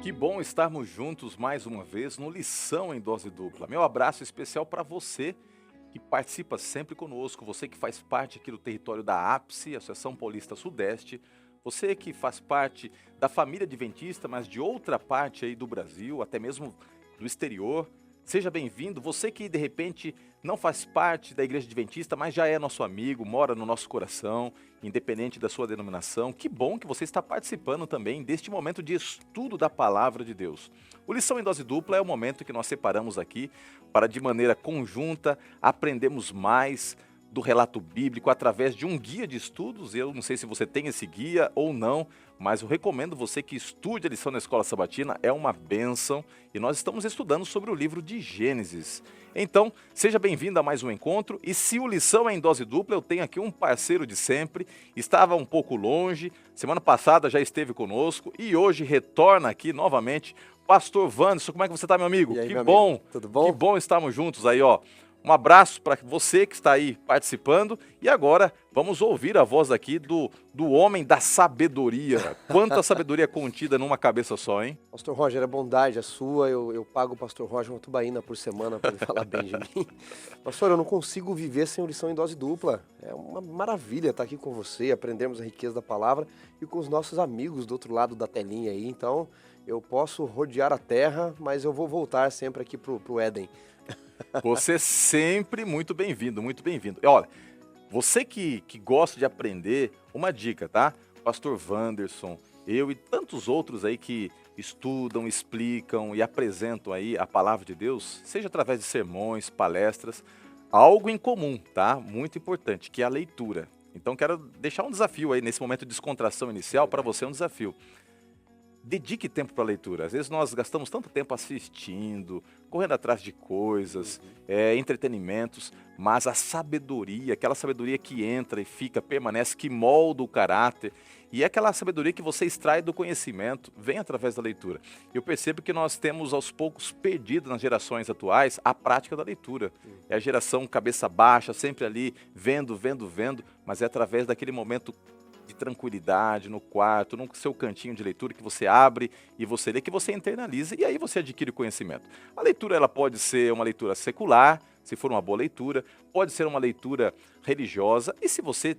Que bom estarmos juntos mais uma vez no Lição em Dose Dupla. Meu abraço especial para você que participa sempre conosco, você que faz parte aqui do território da APSE, Associação Paulista Sudeste, você que faz parte da família adventista, mas de outra parte aí do Brasil, até mesmo do exterior. Seja bem-vindo, você que de repente não faz parte da Igreja Adventista, mas já é nosso amigo, mora no nosso coração, independente da sua denominação. Que bom que você está participando também deste momento de estudo da Palavra de Deus. O Lição em Dose Dupla é o momento que nós separamos aqui para, de maneira conjunta, aprendermos mais do relato bíblico através de um guia de estudos. Eu não sei se você tem esse guia ou não, mas eu recomendo você que estude a lição na Escola Sabatina, é uma bênção, e nós estamos estudando sobre o livro de Gênesis. Então, seja bem-vindo a mais um encontro, e se o Lição é em Dose Dupla, eu tenho aqui um parceiro de sempre, estava um pouco longe, semana passada já esteve conosco, e hoje retorna aqui novamente, Pastor Wanderson. Como é que você está, meu amigo? E aí, Que meu bom, amigo? Tudo que bom? bom estarmos juntos aí, ó. Um abraço para você que está aí participando. E agora vamos ouvir a voz aqui do homem da sabedoria. Quanta sabedoria contida numa cabeça só, hein? Pastor Roger, a bondade é sua. Eu pago o Pastor Roger uma tubaína por semana para ele falar bem de mim. Pastor, eu não consigo viver sem lição em dose dupla. É uma maravilha estar aqui com você, aprendermos a riqueza da palavra e com os nossos amigos do outro lado da telinha aí. Então, eu posso rodear a terra, mas eu vou voltar sempre aqui pro Éden. Você é sempre muito bem-vindo, muito bem-vindo. E olha, você que gosta de aprender, uma dica, tá? Pastor Wanderson, eu e tantos outros aí que estudam, explicam e apresentam aí a palavra de Deus, seja através de sermões, palestras, algo em comum, tá? Muito importante, que é a leitura. Então quero deixar um desafio aí nesse momento de descontração inicial para você, um desafio. Dedique tempo para a leitura. Às vezes nós gastamos tanto tempo assistindo, correndo atrás de coisas, entretenimentos, mas a sabedoria, aquela sabedoria que entra e fica, permanece, que molda o caráter, e é aquela sabedoria que você extrai do conhecimento, vem através da leitura. Eu percebo que nós temos aos poucos perdido nas gerações atuais a prática da leitura. É a geração cabeça baixa, sempre ali, vendo, vendo, vendo, mas é através daquele momento de tranquilidade no quarto, no seu cantinho de leitura que você abre e você lê, que você internaliza e aí você adquire o conhecimento. A leitura ela pode ser uma leitura secular, se for uma boa leitura, pode ser uma leitura religiosa e se você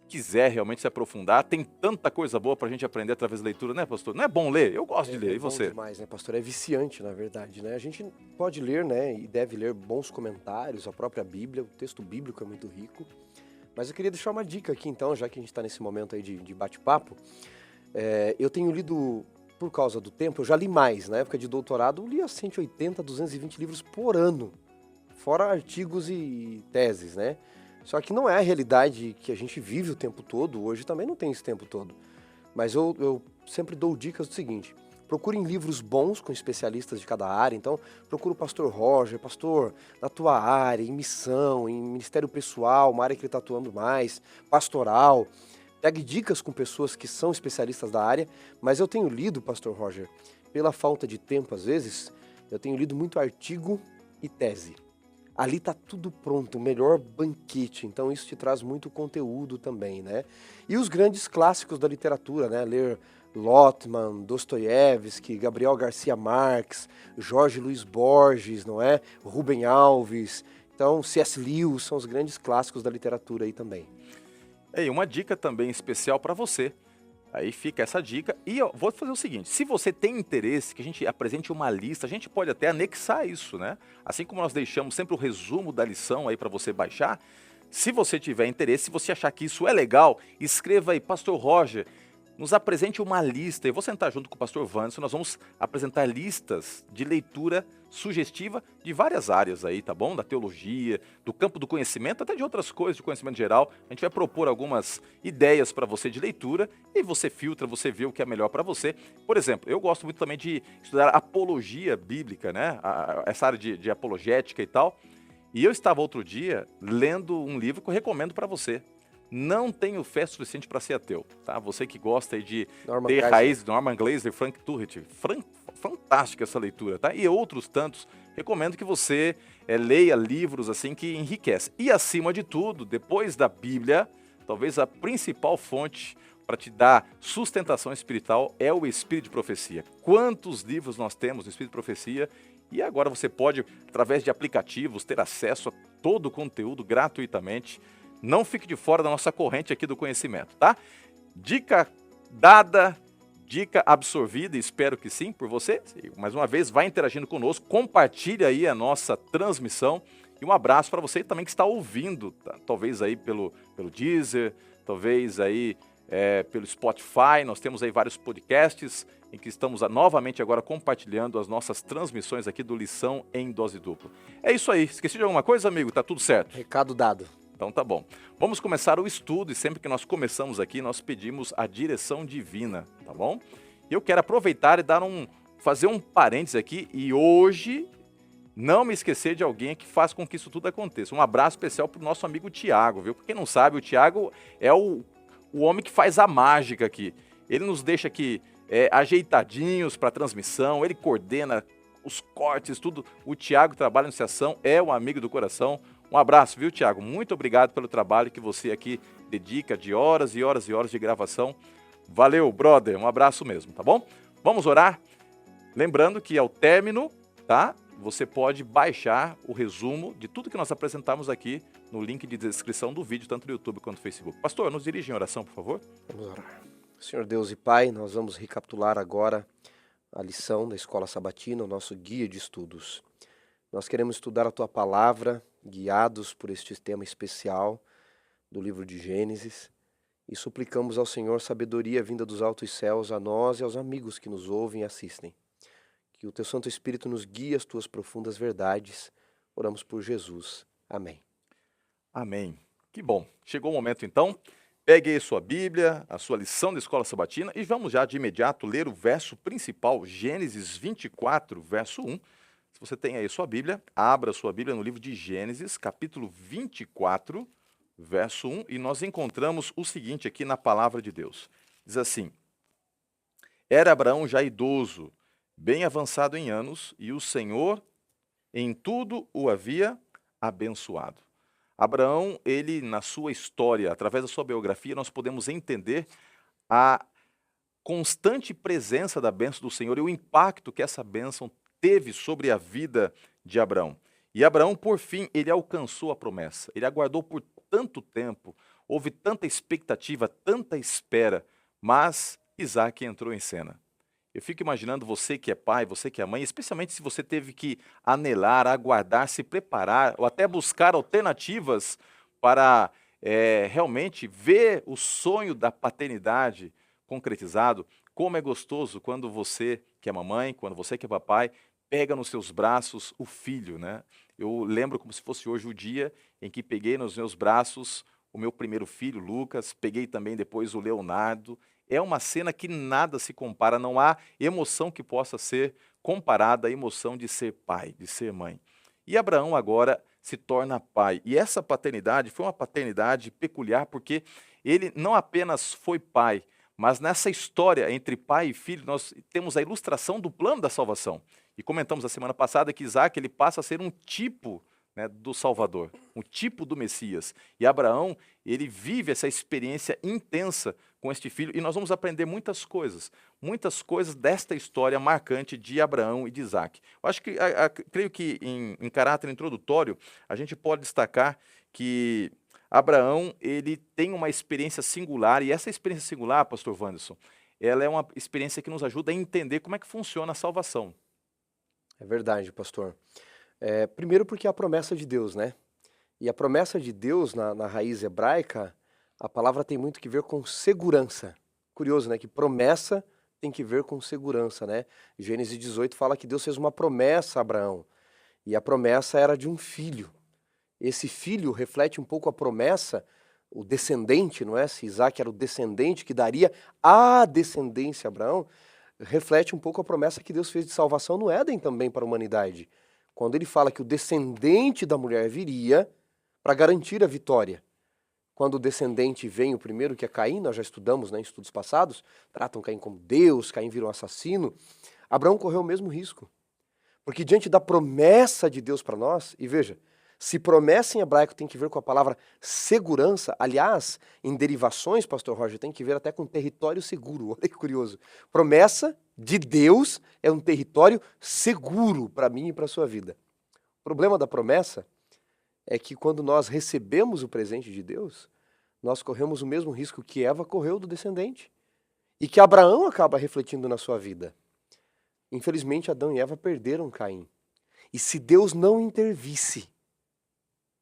quiser realmente se aprofundar, tem tanta coisa boa para a gente aprender através da leitura, né, pastor? Não é bom ler? Eu gosto de ler, e Bom você? demais, né, pastor? É viciante, na verdade, né? A gente pode ler, né, e deve ler bons comentários, a própria Bíblia, o texto bíblico é muito rico. Mas eu queria deixar uma dica aqui, então, já que a gente está nesse momento aí de bate-papo. Eu tenho lido, por causa do tempo, eu já li mais. Na época de doutorado, eu lia 180, 220 livros por ano, fora artigos e teses, né? Só que não é a realidade que a gente vive o tempo todo, hoje também não tem esse tempo todo. Mas eu sempre dou dicas do seguinte: procurem livros bons com especialistas de cada área. Então, procura o pastor Roger, pastor, na tua área, em missão, em ministério pessoal, uma área que ele está atuando mais, pastoral. Pegue dicas com pessoas que são especialistas da área. Mas eu tenho lido, pastor Roger, pela falta de tempo às vezes, eu tenho lido muito artigo e tese. Ali está tudo pronto, o melhor banquete, então isso te traz muito conteúdo também, né? E os grandes clássicos da literatura, né? Ler Lotman, Dostoiévski, Gabriel Garcia Marques, Jorge Luiz Borges, não é? Rubem Alves, então C.S. Lewis são os grandes clássicos da literatura aí também. E uma dica também especial para você. Aí fica essa dica. E eu vou fazer o seguinte: se você tem interesse que a gente apresente uma lista, a gente pode até anexar isso, né? Assim como nós deixamos sempre o resumo da lição aí para você baixar. Se você tiver interesse, se você achar que isso é legal, escreva aí, Pastor Roger, nos apresente uma lista. Eu vou sentar junto com o pastor Wanderson, nós vamos apresentar listas de leitura sugestiva de várias áreas aí, tá bom? Da teologia, do campo do conhecimento, até de outras coisas de conhecimento geral. A gente vai propor algumas ideias para você de leitura e você filtra, você vê o que é melhor para você. Por exemplo, eu gosto muito também de estudar apologia bíblica, né? Essa área de apologética e tal. E eu estava outro dia lendo um livro que eu recomendo para você. Não tenho fé suficiente para ser ateu, tá? Você que gosta aí de Norman ter Geisler. raiz, Norman Glaser, Frank Turret, fantástica essa leitura, tá? E outros tantos, recomendo que você leia livros assim que enriquecem. E acima de tudo, depois da Bíblia, talvez a principal fonte para te dar sustentação espiritual é o Espírito de Profecia. Quantos livros nós temos no Espírito de Profecia? E agora você pode, através de aplicativos, ter acesso a todo o conteúdo gratuitamente. Não fique de fora da nossa corrente aqui do conhecimento, tá? Dica dada, dica absorvida, espero que sim, por você. Mais uma vez, vai interagindo conosco, compartilha aí a nossa transmissão. E um abraço para você também que está ouvindo, tá? Talvez aí pelo Deezer, talvez aí pelo Spotify. Nós temos aí vários podcasts em que estamos novamente agora compartilhando as nossas transmissões aqui do Lição em Dose Dupla. É isso aí. Esqueci de alguma coisa, amigo? Tá tudo certo? Recado dado. Então tá bom. Vamos começar o estudo e sempre que nós começamos aqui, nós pedimos a direção divina, tá bom? E eu quero aproveitar e fazer um parênteses aqui e hoje não me esquecer de alguém que faz com que isso tudo aconteça. Um abraço especial pro nosso amigo Tiago, viu? Pra quem não sabe, o Tiago é o homem que faz a mágica aqui. Ele nos deixa aqui ajeitadinhos para transmissão, ele coordena os cortes, tudo. O Tiago trabalha na Anunciação, é um amigo do coração. Um abraço, viu, Tiago? Muito obrigado pelo trabalho que você aqui dedica de horas e horas e horas de gravação. Valeu, brother. Um abraço mesmo, tá bom? Vamos orar? Lembrando que ao término, tá? Você pode baixar o resumo de tudo que nós apresentamos aqui no link de descrição do vídeo, tanto no YouTube quanto no Facebook. Pastor, nos dirige em oração, por favor. Vamos orar. Senhor Deus e Pai, nós vamos recapitular agora a lição da Escola Sabatina, o nosso guia de estudos. Nós queremos estudar a Tua Palavra, guiados por este tema especial do livro de Gênesis, e suplicamos ao Senhor sabedoria vinda dos altos céus a nós e aos amigos que nos ouvem e assistem. Que o Teu Santo Espírito nos guie às Tuas profundas verdades. Oramos por Jesus. Amém. Amém. Que bom. Chegou o momento então. Pegue aí sua Bíblia, a sua lição da Escola Sabatina e vamos já de imediato ler o verso principal, Gênesis 24, verso 1. Se você tem aí sua Bíblia, abra sua Bíblia no livro de Gênesis, capítulo 24, verso 1, e nós encontramos o seguinte aqui na palavra de Deus. Diz assim: Era Abraão já idoso, bem avançado em anos, e o Senhor em tudo o havia abençoado. Abraão, ele na sua história, através da sua biografia, nós podemos entender a constante presença da bênção do Senhor e o impacto que essa bênção teve sobre a vida de Abraão. E Abraão, por fim, ele alcançou a promessa. Ele aguardou por tanto tempo, houve tanta expectativa, tanta espera, mas Isaac entrou em cena. Eu fico imaginando você que é pai, você que é mãe, especialmente se você teve que anelar, aguardar, se preparar, ou até buscar alternativas para realmente ver o sonho da paternidade concretizado. Como é gostoso quando você que é mamãe, quando você que é papai, pega nos seus braços o filho, né? Eu lembro como se fosse hoje o dia em que peguei nos meus braços o meu primeiro filho, Lucas, peguei também depois o Leonardo. É uma cena que nada se compara, não há emoção que possa ser comparada à emoção de ser pai, de ser mãe. E Abraão agora se torna pai. E essa paternidade foi uma paternidade peculiar porque ele não apenas foi pai, mas nessa história entre pai e filho nós temos a ilustração do plano da salvação. E comentamos a semana passada que Isaac ele passa a ser um tipo, né, do Salvador, um tipo do Messias. E Abraão, ele vive essa experiência intensa com este filho, e nós vamos aprender muitas coisas desta história marcante de Abraão e de Isaac. Eu acho que, creio que em caráter introdutório, a gente pode destacar que Abraão, ele tem uma experiência singular, e essa experiência singular, pastor Wanderson, ela é uma experiência que nos ajuda a entender como é que funciona a salvação. É verdade, pastor. Primeiro porque é a promessa de Deus, né? E a promessa de Deus, na raiz hebraica, a palavra tem muito que ver com segurança. Curioso, né? Que promessa tem que ver com segurança, né? Gênesis 18 fala que Deus fez uma promessa a Abraão. E a promessa era de um filho. Esse filho reflete um pouco a promessa, o descendente, não é? Se Isaac era o descendente que daria a descendência a Abraão, reflete um pouco a promessa que Deus fez de salvação no Éden também para a humanidade. Quando ele fala que o descendente da mulher viria para garantir a vitória. Quando o descendente vem, o primeiro que é Caim, nós já estudamos, né, em estudos passados, tratam Caim como Deus, Caim vira um assassino, Abraão correu o mesmo risco. Porque diante da promessa de Deus para nós, e veja, Se promessa em hebraico tem que ver com a palavra segurança, aliás, em derivações, pastor Roger, tem que ver até com território seguro. Olha que curioso. Promessa de Deus é um território seguro para mim e para a sua vida. O problema da promessa é que quando nós recebemos o presente de Deus, nós corremos o mesmo risco que Eva correu do descendente e que Abraão acaba refletindo na sua vida. Infelizmente, Adão e Eva perderam Caim. E se Deus não intervisse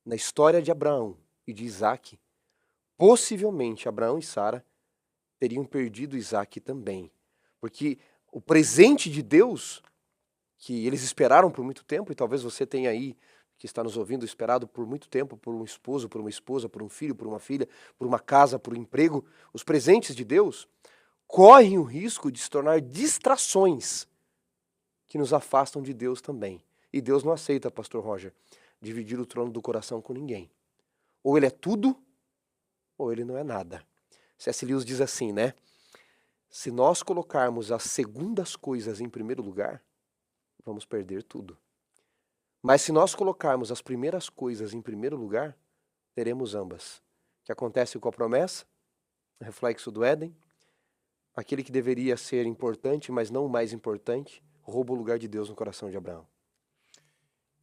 na história de Abraão e de Isaac, possivelmente Abraão e Sara teriam perdido Isaac também. Porque o presente de Deus, que eles esperaram por muito tempo, e talvez você tenha aí, que está nos ouvindo, esperado por muito tempo, por um esposo, por uma esposa, por um filho, por uma filha, por uma casa, por um emprego, os presentes de Deus correm o risco de se tornar distrações que nos afastam de Deus também. E Deus não aceita, pastor Roger, dividir o trono do coração com ninguém. Ou ele é tudo, ou ele não é nada. C.S. Lewis diz assim, né? Se nós colocarmos as segundas coisas em primeiro lugar, vamos perder tudo. Mas se nós colocarmos as primeiras coisas em primeiro lugar, teremos ambas. O que acontece com a promessa? Reflexo do Éden. Aquele que deveria ser importante, mas não o mais importante, rouba o lugar de Deus no coração de Abraão.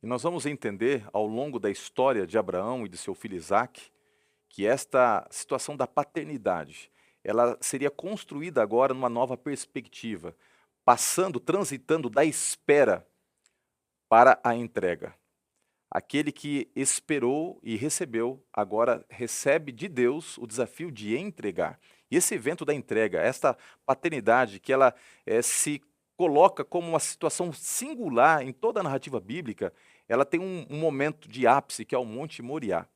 E nós vamos entender ao longo da história de Abraão e de seu filho Isaque que esta situação da paternidade, ela seria construída agora numa nova perspectiva, transitando da espera para a entrega. Aquele que esperou e recebeu, agora recebe de Deus o desafio de entregar. E esse evento da entrega, esta paternidade que ela se coloca como uma situação singular em toda a narrativa bíblica, ela tem um momento de ápice, que é o Monte Moriá.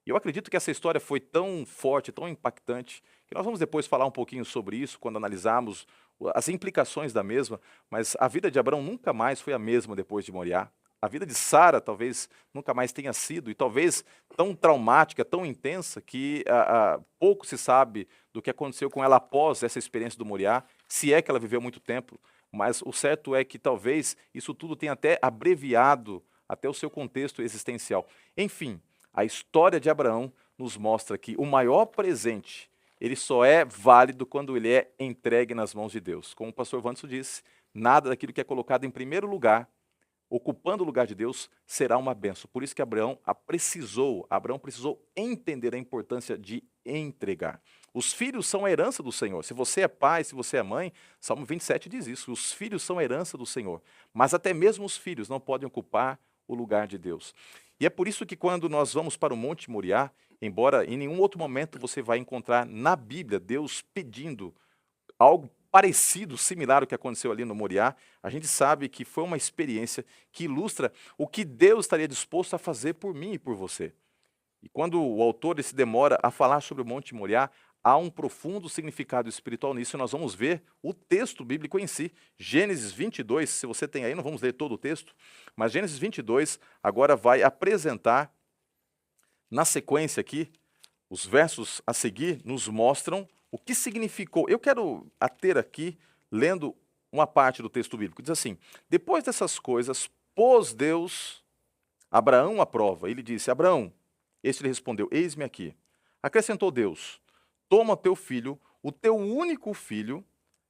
E eu acredito que essa história foi tão forte, tão impactante, que nós vamos depois falar um pouquinho sobre isso, quando analisarmos as implicações da mesma, mas a vida de Abraão nunca mais foi a mesma depois de Moriá. A vida de Sara talvez nunca mais tenha sido, e talvez tão traumática, tão intensa, que pouco se sabe do que aconteceu com ela após essa experiência do Moriá, se é que ela viveu muito tempo, mas o certo é que talvez isso tudo tenha até abreviado até o seu contexto existencial. Enfim, a história de Abraão nos mostra que o maior presente, ele só é válido quando ele é entregue nas mãos de Deus. Como o pastor Wanderson disse, nada daquilo que é colocado em primeiro lugar, ocupando o lugar de Deus, será uma bênção. Por isso que Abraão precisou entender a importância de entregar. Os filhos são a herança do Senhor. Se você é pai, se você é mãe, Salmo 27 diz isso, os filhos são a herança do Senhor. Mas até mesmo os filhos não podem ocupar o lugar de Deus. E é por isso que quando nós vamos para o Monte Moriá, embora em nenhum outro momento você vai encontrar na Bíblia Deus pedindo algo parecido, similar ao que aconteceu ali no Moriá, a gente sabe que foi uma experiência que ilustra o que Deus estaria disposto a fazer por mim e por você. E quando o autor se demora a falar sobre o Monte Moriá, há um profundo significado espiritual nisso, e nós vamos ver o texto bíblico em si. Gênesis 22, se você tem aí, não vamos ler todo o texto, mas Gênesis 22 agora vai apresentar, na sequência aqui, os versos a seguir nos mostram o que significou. Eu quero ater aqui, lendo uma parte do texto bíblico, diz assim: depois dessas coisas, pôs Deus Abraão à prova. Ele disse: Abraão, este lhe respondeu: eis-me aqui. Acrescentou Deus: toma teu filho, o teu único filho,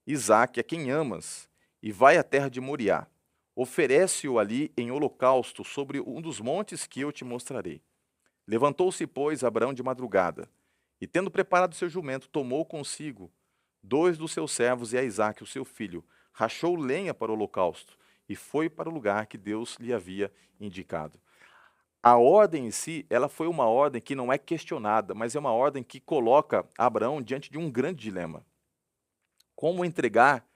Isaque, a quem amas, e vai à terra de Moriá. Oferece-o ali em holocausto sobre um dos montes que eu te mostrarei. Levantou-se, pois, Abraão de madrugada, e tendo preparado seu jumento, tomou consigo 2 dos seus servos e a Isaque, o seu filho, rachou lenha para o holocausto, e foi para o lugar que Deus lhe havia indicado. A ordem em si, ela foi uma ordem que não é questionada, mas é uma ordem que coloca Abraão diante de um grande dilema. Como entregar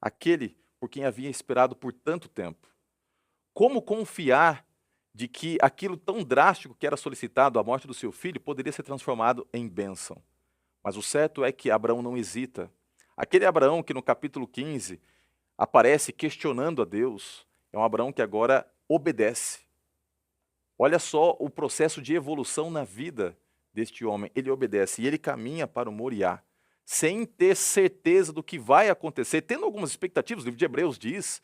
aquele por quem havia esperado por tanto tempo? Como confiar de que aquilo tão drástico que era solicitado, a morte do seu filho, poderia ser transformado em bênção? Mas o certo é que Abraão não hesita. Aquele Abraão que no capítulo 15 aparece questionando a Deus, é um Abraão que agora obedece. Olha só o processo de evolução na vida deste homem. Ele obedece e ele caminha para o Moriá, sem ter certeza do que vai acontecer, tendo algumas expectativas. O livro de Hebreus diz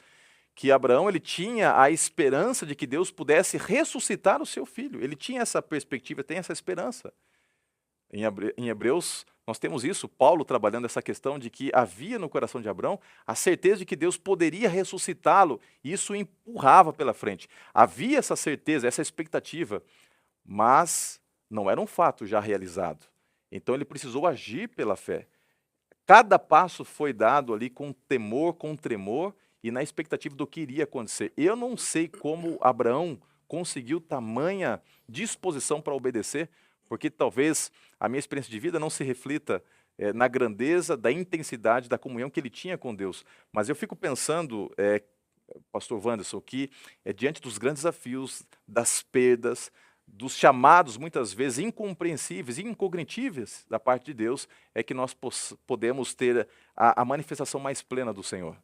que Abraão ele tinha a esperança de que Deus pudesse ressuscitar o seu filho. Ele tinha essa perspectiva, tem essa esperança. Em Hebreus, nós temos isso, Paulo trabalhando essa questão de que havia no coração de Abraão a certeza de que Deus poderia ressuscitá-lo, e isso o empurrava pela frente. Havia essa certeza, essa expectativa, mas não era um fato já realizado. Então ele precisou agir pela fé. Cada passo foi dado ali com temor, com tremor, e na expectativa do que iria acontecer. Eu não sei como Abraão conseguiu tamanha disposição para obedecer, porque talvez a minha experiência de vida não se reflita na grandeza da intensidade da comunhão que ele tinha com Deus. Mas eu fico pensando, pastor Wanderson, que diante dos grandes desafios, das perdas, dos chamados muitas vezes incompreensíveis, incognitíveis da parte de Deus, é que nós podemos ter a manifestação mais plena do Senhor.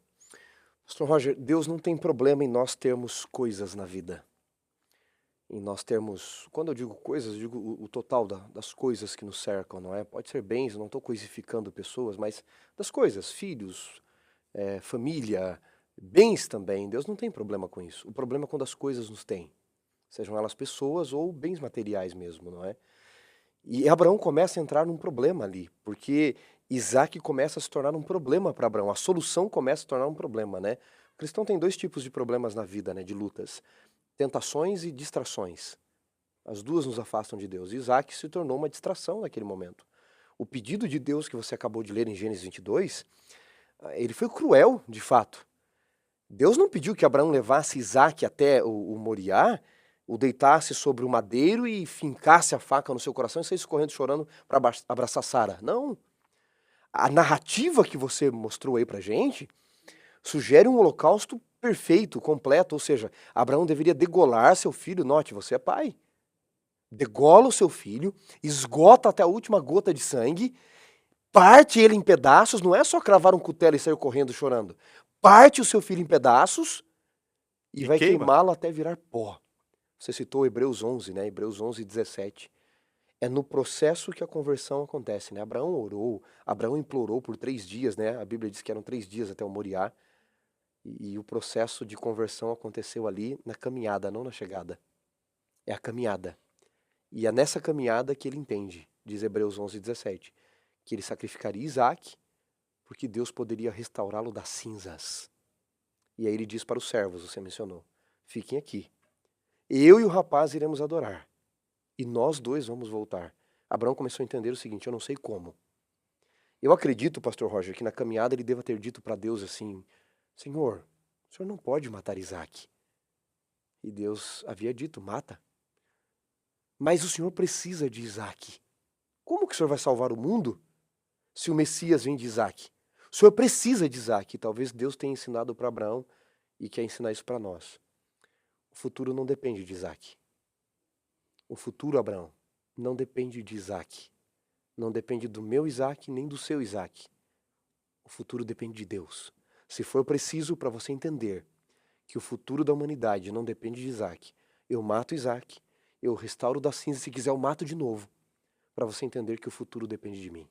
Pastor Roger, Deus não tem problema em nós termos coisas na vida. Em nós termos, quando eu digo coisas, eu digo o total das coisas que nos cercam, não é? Pode ser bens, eu não estou coisificando pessoas, mas das coisas, filhos, família, bens também. Deus não tem problema com isso. O problema é quando as coisas nos têm. Sejam elas pessoas ou bens materiais mesmo, não é? E Abraão começa a entrar num problema ali, porque Isaac começa a se tornar um problema para Abraão. A solução começa a se tornar um problema, né? O cristão tem dois tipos de problemas na vida, né? De lutas. Tentações e distrações. As duas nos afastam de Deus. Isaac se tornou uma distração naquele momento. O pedido de Deus que você acabou de ler em Gênesis 22, ele foi cruel, de fato. Deus não pediu que Abraão levasse Isaac até o Moriá, o deitasse sobre o madeiro e fincasse a faca no seu coração e saísse correndo chorando para abraçar Sara. Não. A narrativa que você mostrou aí pra gente sugere um holocausto perfeito, completo, ou seja, Abraão deveria degolar seu filho. Note, você é pai. Degola o seu filho, esgota até a última gota de sangue, parte ele em pedaços, não é só cravar um cutelo e sair correndo chorando. Parte o seu filho em pedaços e vai queimá-lo até virar pó. Você citou Hebreus 11, né? Hebreus 11, 17. É no processo que a conversão acontece, né? Abraão orou, Abraão implorou por 3 dias, né? A Bíblia diz que eram 3 dias até o Moriá. E o processo de conversão aconteceu ali na caminhada, não na chegada. É a caminhada. E é nessa caminhada que ele entende, diz Hebreus 11, 17, que ele sacrificaria Isaac, porque Deus poderia restaurá-lo das cinzas. E aí ele diz para os servos, você mencionou, fiquem aqui. Eu e o rapaz iremos adorar. E nós dois vamos voltar. Abraão começou a entender o seguinte, eu não sei como. Eu acredito, pastor Roger, que na caminhada ele deva ter dito para Deus assim, Senhor, o senhor não pode matar Isaac. E Deus havia dito, mata. Mas o senhor precisa de Isaac. Como que o senhor vai salvar o mundo se o Messias vem de Isaac? O senhor precisa de Isaac. E talvez Deus tenha ensinado para Abraão e quer ensinar isso para nós. O futuro não depende de Isaac. O futuro, Abraão, não depende de Isaac. Não depende do meu Isaac nem do seu Isaac. O futuro depende de Deus. Se for preciso para você entender que o futuro da humanidade não depende de Isaac, eu mato Isaac, eu restauro das cinzas, se quiser eu mato de novo, para você entender que o futuro depende de mim.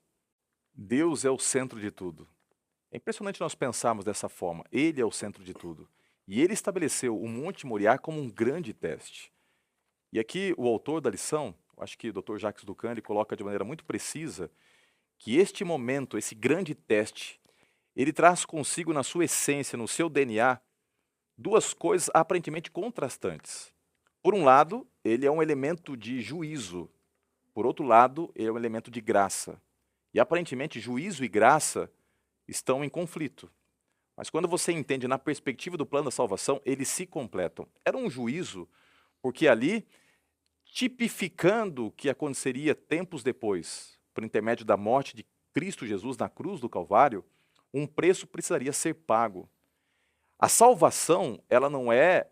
Deus é o centro de tudo. É impressionante nós pensarmos dessa forma. Ele é o centro de tudo. E ele estabeleceu o Monte Moriá como um grande teste. E aqui o autor da lição, acho que o Dr. Jacques Ducan, ele coloca de maneira muito precisa que este momento, esse grande teste, ele traz consigo na sua essência, no seu DNA, duas coisas aparentemente contrastantes. Por um lado, ele é um elemento de juízo. Por outro lado, ele é um elemento de graça. E aparentemente, juízo e graça estão em conflito. Mas quando você entende na perspectiva do plano da salvação, eles se completam. Era um juízo, porque ali, tipificando o que aconteceria tempos depois, por intermédio da morte de Cristo Jesus na cruz do Calvário, um preço precisaria ser pago. A salvação, ela não é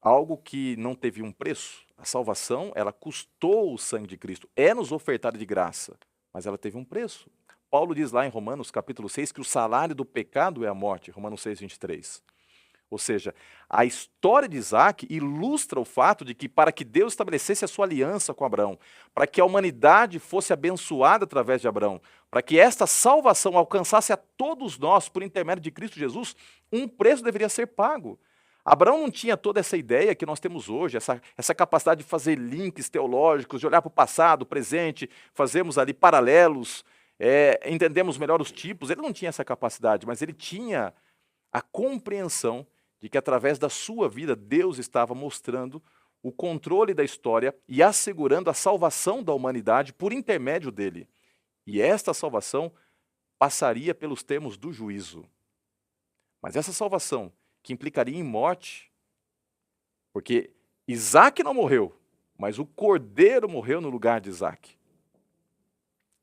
algo que não teve um preço. A salvação, ela custou o sangue de Cristo. É nos ofertada de graça, mas ela teve um preço. Paulo diz lá em Romanos capítulo 6 que o salário do pecado é a morte, Romanos 6, 23. Ou seja, a história de Isaac ilustra o fato de que para que Deus estabelecesse a sua aliança com Abraão, para que a humanidade fosse abençoada através de Abraão, para que esta salvação alcançasse a todos nós por intermédio de Cristo Jesus, um preço deveria ser pago. Abraão não tinha toda essa ideia que nós temos hoje, essa capacidade de fazer links teológicos, de olhar para o passado, presente, fazemos ali paralelos, entendemos melhor os tipos. Ele não tinha essa capacidade, mas ele tinha a compreensão de que através da sua vida Deus estava mostrando o controle da história e assegurando a salvação da humanidade por intermédio dele. E esta salvação passaria pelos termos do juízo. Mas essa salvação, que implicaria em morte, porque Isaac não morreu, mas o cordeiro morreu no lugar de Isaac.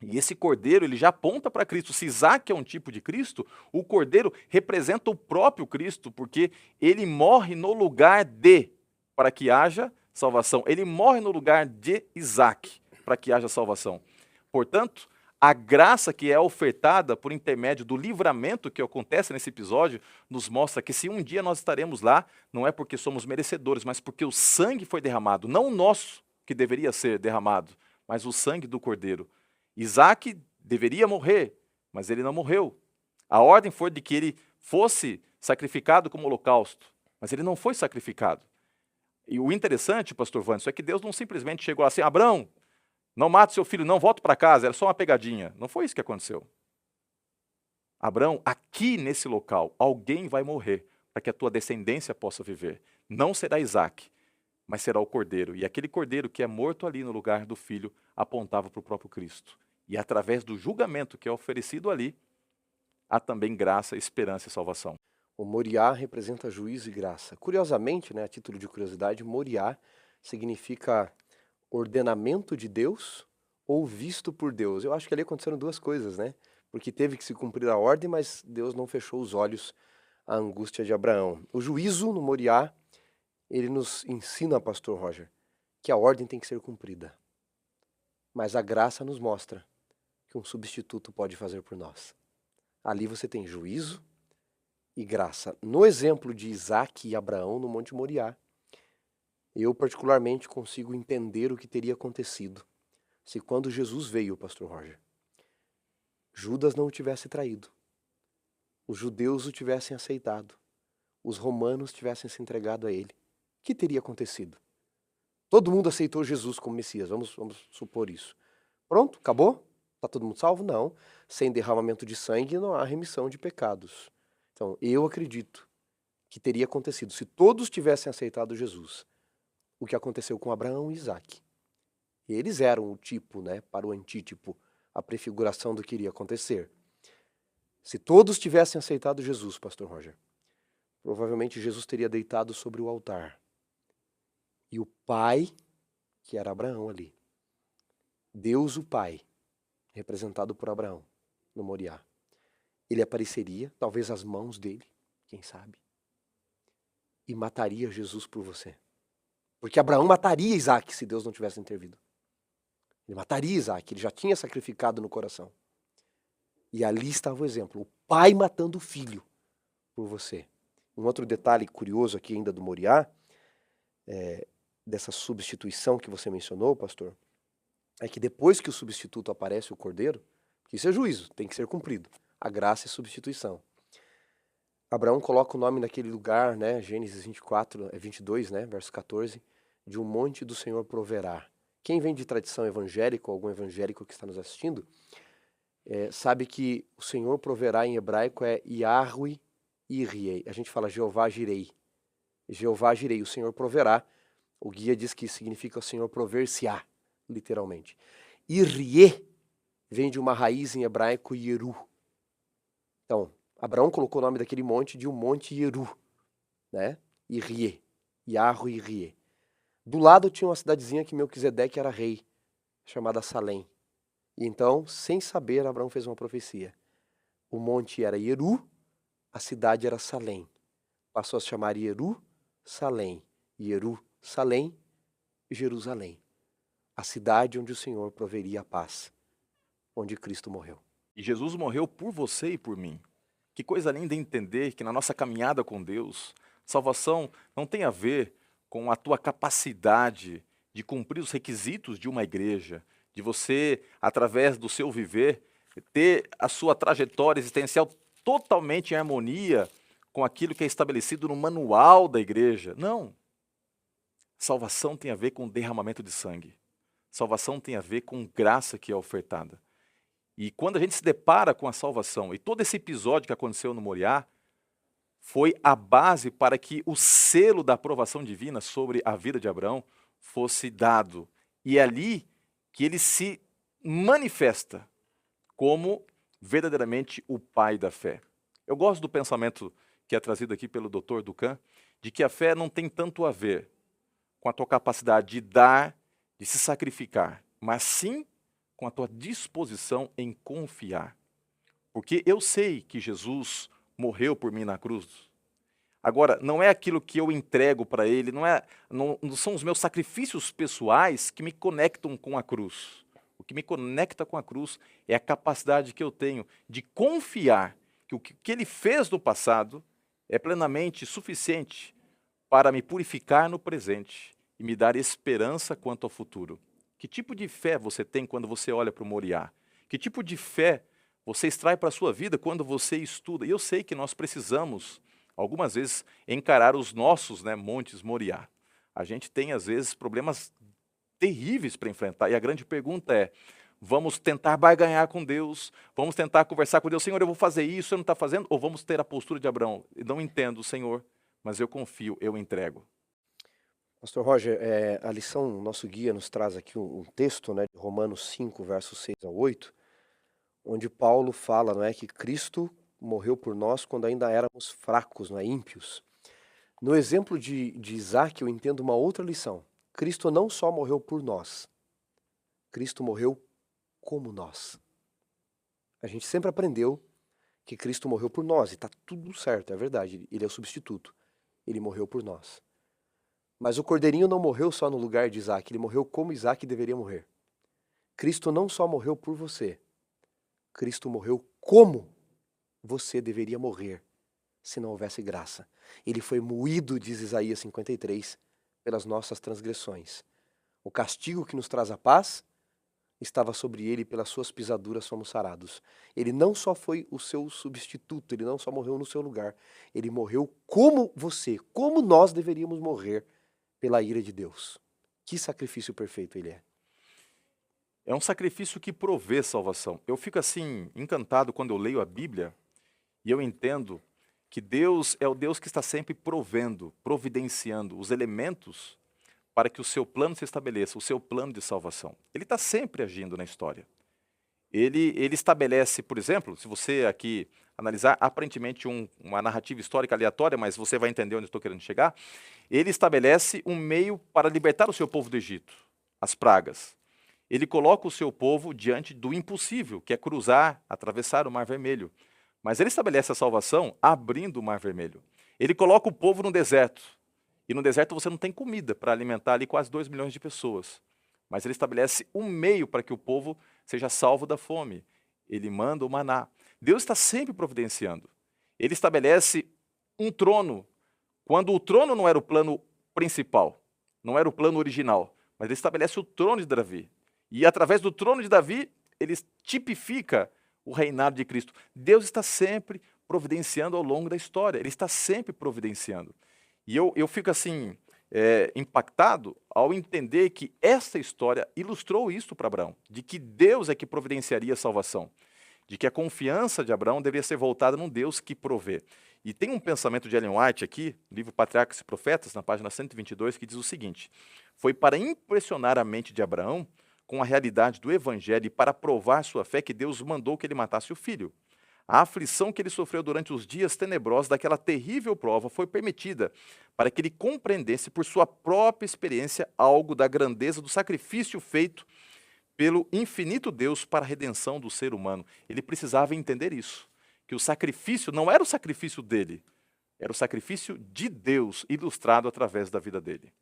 E esse cordeiro, ele já aponta para Cristo. Se Isaac é um tipo de Cristo, o cordeiro representa o próprio Cristo, porque ele morre no lugar de, para que haja salvação. Ele morre no lugar de Isaac, para que haja salvação. Portanto, a graça que é ofertada por intermédio do livramento que acontece nesse episódio, nos mostra que se um dia nós estaremos lá, não é porque somos merecedores, mas porque o sangue foi derramado, não o nosso, que deveria ser derramado, mas o sangue do cordeiro. Isaac deveria morrer, mas ele não morreu. A ordem foi de que ele fosse sacrificado como holocausto, mas ele não foi sacrificado. E o interessante, pastor Wanderson, é que Deus não simplesmente chegou assim: Abraão, não mate seu filho, não, volta para casa, era só uma pegadinha. Não foi isso que aconteceu. Abraão, aqui nesse local, alguém vai morrer para que a tua descendência possa viver. Não será Isaac, mas será o cordeiro. E aquele cordeiro que é morto ali no lugar do filho apontava para o próprio Cristo. E através do julgamento que é oferecido ali, há também graça, esperança e salvação. O Moriá representa juízo e graça. Curiosamente, a título de curiosidade, Moriá significa ordenamento de Deus ou visto por Deus. Eu acho que ali aconteceram duas coisas, Porque teve que se cumprir a ordem, mas Deus não fechou os olhos à angústia de Abraão. O juízo no Moriá, ele nos ensina, pastor Roger, que a ordem tem que ser cumprida. Mas a graça nos mostra que um substituto pode fazer por nós. Ali você tem juízo e graça. No exemplo de Isaac e Abraão no Monte Moriá, eu particularmente consigo entender o que teria acontecido se quando Jesus veio, pastor Roger, Judas não o tivesse traído, os judeus o tivessem aceitado, os romanos tivessem se entregado a ele. O que teria acontecido? Todo mundo aceitou Jesus como Messias, vamos supor isso. Pronto, acabou? Está todo mundo salvo? Não. Sem derramamento de sangue não há remissão de pecados. Então, eu acredito que teria acontecido se todos tivessem aceitado Jesus, o que aconteceu com Abraão e Isaac. Eles eram o tipo, para o antítipo, a prefiguração do que iria acontecer. Se todos tivessem aceitado Jesus, pastor Roger, provavelmente Jesus teria deitado sobre o altar. E o pai, que era Abraão ali, Deus o Pai, representado por Abraão no Moriá, ele apareceria, talvez as mãos dele, quem sabe, e mataria Jesus por você. Porque Abraão mataria Isaac se Deus não tivesse intervido. Ele mataria Isaac, ele já tinha sacrificado no coração. E ali estava o exemplo, o pai matando o filho por você. Um outro detalhe curioso aqui ainda do Moriá, dessa substituição que você mencionou, pastor, é que depois que o substituto aparece, o cordeiro, que isso é juízo, tem que ser cumprido. A graça é substituição. Abraão coloca o nome naquele lugar, Gênesis 22, verso 14, de um monte do Senhor proverá. Quem vem de tradição evangélica, ou algum evangélico que está nos assistindo, sabe que o Senhor proverá em hebraico é Yahweh Yireh. A gente fala Jeová Jirei. Jeová Jirei, o Senhor proverá. O guia diz que significa o Senhor prover-se-á, literalmente. Yireh vem de uma raiz em hebraico Yeru. Então, Abraão colocou o nome daquele monte de um monte Yeru, Yireh, Yahweh Yireh. Do lado tinha uma cidadezinha que Melquisedeque era rei, chamada Salém. E então, sem saber, Abraão fez uma profecia. O monte era Yeru, a cidade era Salém. Passou a se chamar Yeru, Salém. Yeru, Salém, Jerusalém. A cidade onde o Senhor proveria a paz, onde Cristo morreu. E Jesus morreu por você e por mim. Que coisa linda entender que na nossa caminhada com Deus, Salvação não tem a ver com a tua capacidade de cumprir os requisitos de uma igreja, de você, através do seu viver, ter a sua trajetória existencial totalmente em harmonia com aquilo que é estabelecido no manual da igreja. Não. Salvação tem a ver com derramamento de sangue. Salvação tem a ver com graça que é ofertada. E quando a gente se depara com a salvação, e todo esse episódio que aconteceu no Moriá, foi a base para que o selo da aprovação divina sobre a vida de Abraão fosse dado. E é ali que ele se manifesta como verdadeiramente o pai da fé. Eu gosto do pensamento que é trazido aqui pelo Dr. Ducan, de que a fé não tem tanto a ver com a tua capacidade de dar, de se sacrificar, mas sim com a tua disposição em confiar. Porque eu sei que Jesus morreu por mim na cruz. Agora, não é aquilo que eu entrego para ele, não são os meus sacrifícios pessoais que me conectam com a cruz. O que me conecta com a cruz é a capacidade que eu tenho de confiar que o que ele fez no passado é plenamente suficiente para me purificar no presente e me dar esperança quanto ao futuro. Que tipo de fé você tem quando você olha para o Moriá? Que tipo de fé você extrai para a sua vida quando você estuda? E eu sei que nós precisamos, algumas vezes, encarar os nossos montes Moriá. A gente tem, às vezes, problemas terríveis para enfrentar. E a grande pergunta é, vamos tentar barganhar com Deus, vamos tentar conversar com Deus, Senhor, eu vou fazer isso, você não está fazendo? Ou vamos ter a postura de Abraão? Eu não entendo, Senhor, mas eu confio, eu entrego. Pastor Roger, a lição, nosso guia nos traz aqui um texto, de Romanos 5, versos 6 ao 8, onde Paulo fala, que Cristo morreu por nós quando ainda éramos fracos, ímpios. No exemplo de Isaac, eu entendo uma outra lição. Cristo não só morreu por nós, Cristo morreu como nós. A gente sempre aprendeu que Cristo morreu por nós, e está tudo certo, é verdade, ele é o substituto. Ele morreu por nós. Mas o cordeirinho não morreu só no lugar de Isaac, ele morreu como Isaac deveria morrer. Cristo não só morreu por você, Cristo morreu como você deveria morrer, se não houvesse graça. Ele foi moído, diz Isaías 53, pelas nossas transgressões. O castigo que nos traz a paz estava sobre ele, e pelas suas pisaduras fomos sarados. Ele não só foi o seu substituto, ele não só morreu no seu lugar, ele morreu como você, como nós deveríamos morrer pela ira de Deus. Que sacrifício perfeito ele é. É um sacrifício que provê salvação. Eu fico assim encantado quando eu leio a Bíblia e eu entendo que Deus é o Deus que está sempre provendo, providenciando os elementos para que o seu plano se estabeleça, o seu plano de salvação. Ele está sempre agindo na história. Ele estabelece, por exemplo, se você aqui analisar aparentemente uma narrativa histórica aleatória, mas você vai entender onde eu estou querendo chegar, ele estabelece um meio para libertar o seu povo do Egito, as pragas. Ele coloca o seu povo diante do impossível, que é cruzar, atravessar o Mar Vermelho. Mas ele estabelece a salvação abrindo o Mar Vermelho. Ele coloca o povo no deserto. E no deserto você não tem comida para alimentar ali quase 2 milhões de pessoas. Mas ele estabelece um meio para que o povo seja salvo da fome. Ele manda o maná. Deus está sempre providenciando. Ele estabelece um trono, quando o trono não era o plano principal, não era o plano original, mas ele estabelece o trono de Davi. E através do trono de Davi, ele tipifica o reinado de Cristo. Deus está sempre providenciando ao longo da história, ele está sempre providenciando. E eu fico assim, impactado ao entender que essa história ilustrou isso para Abraão, de que Deus é que providenciaria a salvação, de que a confiança de Abraão deveria ser voltada num Deus que provê. E tem um pensamento de Ellen White aqui, no livro Patriarcas e Profetas, na página 122, que diz o seguinte: foi para impressionar a mente de Abraão com a realidade do Evangelho e para provar sua fé que Deus mandou que ele matasse o filho. A aflição que ele sofreu durante os dias tenebrosos daquela terrível prova foi permitida para que ele compreendesse por sua própria experiência algo da grandeza do sacrifício feito pelo infinito Deus para a redenção do ser humano. Ele precisava entender isso, que o sacrifício não era o sacrifício dele, era o sacrifício de Deus, ilustrado através da vida dele.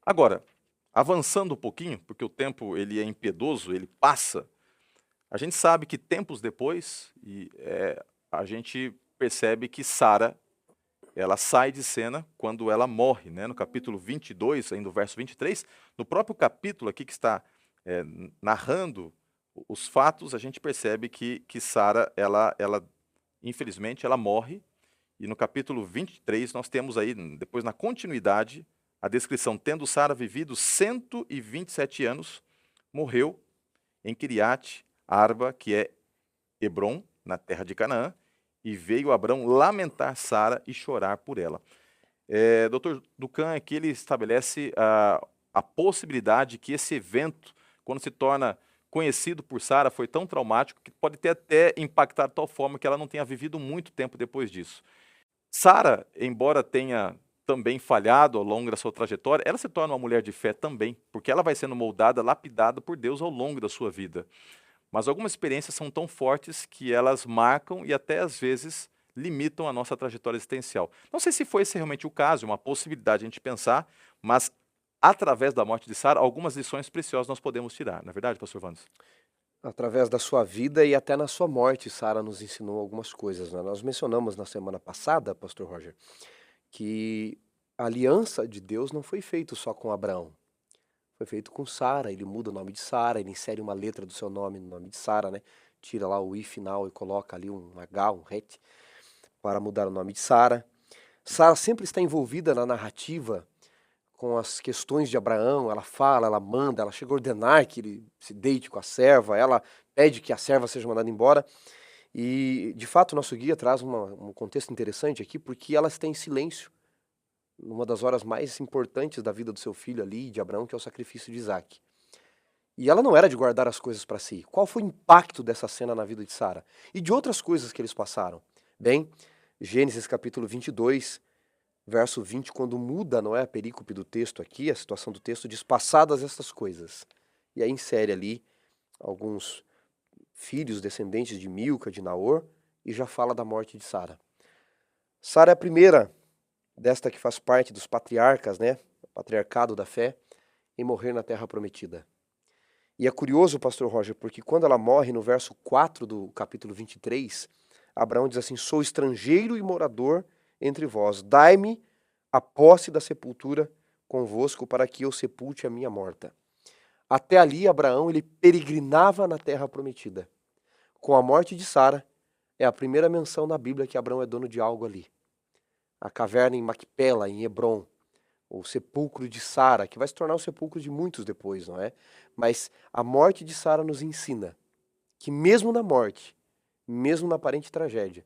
Agora, avançando um pouquinho, porque o tempo ele é impiedoso, ele passa, a gente sabe que tempos depois, a gente percebe que Sara ela sai de cena quando ela morre, né? No capítulo 22, ainda no verso 23, no próprio capítulo aqui que está narrando os fatos, a gente percebe que Sara, infelizmente, ela morre. E no capítulo 23, nós temos aí, depois na continuidade, a descrição: tendo Sara vivido 127 anos, morreu em Kiriat Arba, que é Hebrom, na terra de Canaã, e veio Abrão lamentar Sara e chorar por ela. Dr. Ducan aqui ele estabelece a possibilidade que esse evento, quando se torna conhecido por Sara, foi tão traumático que pode ter até impactado de tal forma que ela não tenha vivido muito tempo depois disso. Sara, embora tenha também falhado ao longo da sua trajetória, ela se torna uma mulher de fé também, porque ela vai sendo moldada, lapidada por Deus ao longo da sua vida. Mas algumas experiências são tão fortes que elas marcam e até às vezes limitam a nossa trajetória existencial. Não sei se foi esse realmente o caso, uma possibilidade de a gente pensar, mas através da morte de Sara, algumas lições preciosas nós podemos tirar. Não é verdade, pastor Vandes? Através da sua vida e até na sua morte, Sara nos ensinou algumas coisas, né? Nós mencionamos na semana passada, pastor Roger, que a aliança de Deus não foi feita só com Abraão. Foi feito com Sara. Ele muda o nome de Sara, ele insere uma letra do seu nome no nome de Sara, né? Tira lá o i final e coloca ali um H, um het, para mudar o nome de Sara. Sara sempre está envolvida na narrativa com as questões de Abraão. Ela fala, ela manda, ela chega a ordenar que ele se deite com a serva, ela pede que a serva seja mandada embora. E, de fato, o nosso guia traz um contexto interessante aqui, porque ela está em silêncio numa das horas mais importantes da vida do seu filho ali, de Abraão, que é o sacrifício de Isaac. E ela não era de guardar as coisas para si. Qual foi o impacto dessa cena na vida de Sara? E de outras coisas que eles passaram? Bem, Gênesis capítulo 22, verso 20, quando muda, não é, a perícope do texto aqui, a situação do texto, diz: passadas estas coisas. E aí insere ali alguns filhos descendentes de Milca, de Naor, e já fala da morte de Sara. Sara é a primeira desta que faz parte dos patriarcas, né, o patriarcado da fé, em morrer na terra prometida. E é curioso, pastor Roger, porque quando ela morre, no verso 4 do capítulo 23, Abraão diz assim: sou estrangeiro e morador entre vós, dai-me a posse da sepultura convosco para que eu sepulte a minha morta. Até ali, Abraão ele peregrinava na terra prometida. Com a morte de Sara, é a primeira menção na Bíblia que Abraão é dono de algo ali. A caverna em Macpela, em Hebrom, o sepulcro de Sara, que vai se tornar o sepulcro de muitos depois, não é? Mas a morte de Sara nos ensina que mesmo na morte, mesmo na aparente tragédia,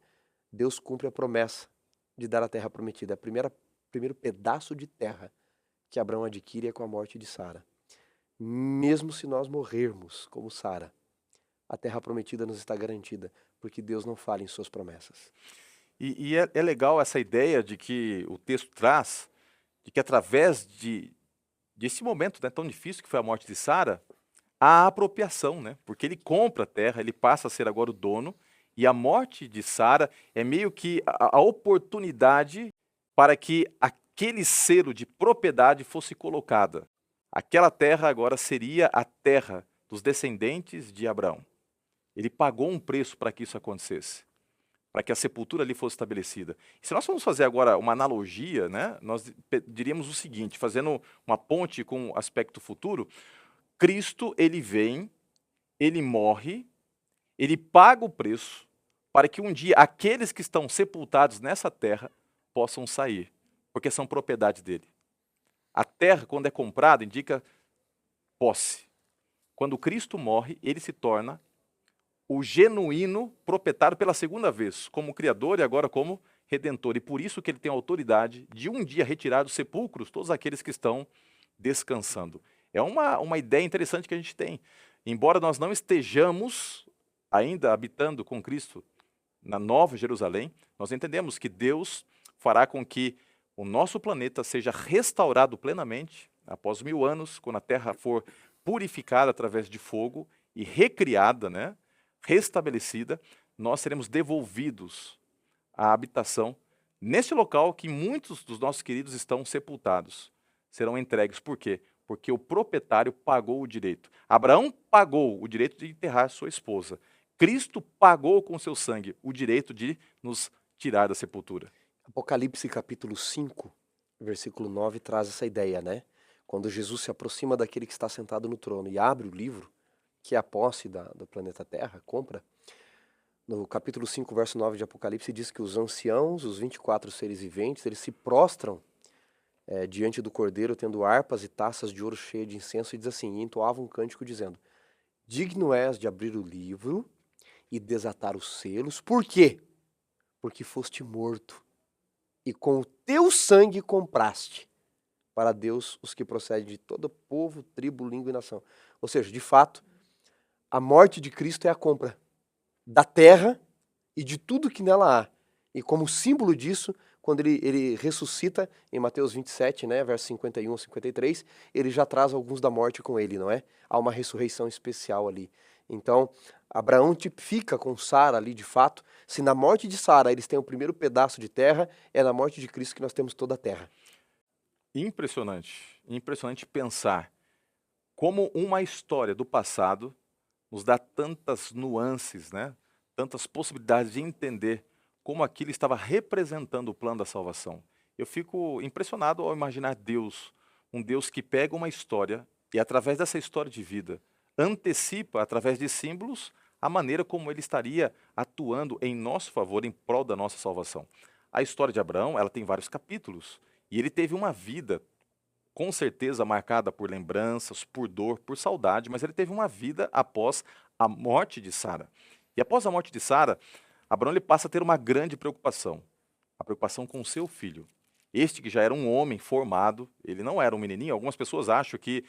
Deus cumpre a promessa de dar a terra prometida. É o primeiro pedaço de terra que Abraão adquire é com a morte de Sara. Mesmo se nós morrermos como Sara, a terra prometida nos está garantida, porque Deus não falha em suas promessas. E é legal essa ideia de que o texto traz, de que através desse momento, né, tão difícil que foi a morte de Sara, há apropriação, né? Porque ele compra a terra, ele passa a ser agora o dono, e a morte de Sara é meio que a oportunidade para que aquele selo de propriedade fosse colocada. Aquela terra agora seria a terra dos descendentes de Abraão. Ele pagou um preço para que isso acontecesse, para que a sepultura ali fosse estabelecida. E se nós formos fazer agora uma analogia, né, nós diríamos o seguinte, fazendo uma ponte com o aspecto futuro: Cristo, ele vem, ele morre, ele paga o preço para que um dia aqueles que estão sepultados nessa terra possam sair, porque são propriedade dele. A terra, quando é comprada, indica posse. Quando Cristo morre, ele se torna o genuíno proprietário pela segunda vez, como Criador e agora como Redentor. E por isso que ele tem a autoridade de um dia retirar dos sepulcros todos aqueles que estão descansando. É uma ideia interessante que a gente tem. Embora nós não estejamos ainda habitando com Cristo na Nova Jerusalém, nós entendemos que Deus fará com que o nosso planeta seja restaurado plenamente após 1000 anos, quando a Terra for purificada através de fogo e recriada, né, restabelecida, nós seremos devolvidos à habitação neste local que muitos dos nossos queridos estão sepultados. Serão entregues. Por quê? Porque o proprietário pagou o direito. Abraão pagou o direito de enterrar sua esposa. Cristo pagou com seu sangue o direito de nos tirar da sepultura. Apocalipse capítulo 5, versículo 9, traz essa ideia, né? Quando Jesus se aproxima daquele que está sentado no trono e abre o livro, que é a posse do planeta Terra, compra. No capítulo 5, verso 9 de Apocalipse, diz que os anciãos, os 24 seres viventes, eles se prostram diante do Cordeiro, tendo harpas e taças de ouro cheias de incenso, e diz assim, e entoavam um cântico dizendo, digno és de abrir o livro e desatar os selos. Por quê? Porque foste morto, e com o teu sangue compraste para Deus os que procedem de todo povo, tribo, língua e nação. Ou seja, de fato, a morte de Cristo é a compra da terra e de tudo que nela há. E como símbolo disso, quando ele ressuscita em Mateus 27, né, versos 51 a 53, ele já traz alguns da morte com ele, não é? Há uma ressurreição especial ali. Então, Abraão tipifica com Sara ali de fato, se na morte de Sara eles têm o primeiro pedaço de terra, é na morte de Cristo que nós temos toda a terra. Impressionante, impressionante pensar como uma história do passado nos dá tantas nuances, né? Tantas possibilidades de entender como aquilo estava representando o plano da salvação. Eu fico impressionado ao imaginar Deus, um Deus que pega uma história e, através dessa história de vida, antecipa, através de símbolos, a maneira como ele estaria atuando em nosso favor, em prol da nossa salvação. A história de Abraão, ela tem vários capítulos, e ele teve uma vida com certeza marcada por lembranças, por dor, por saudade, mas ele teve uma vida após a morte de Sara. E após a morte de Sara, Abraão ele passa a ter uma grande preocupação, a preocupação com o seu filho. Este que já era um homem formado, ele não era um menininho. Algumas pessoas acham que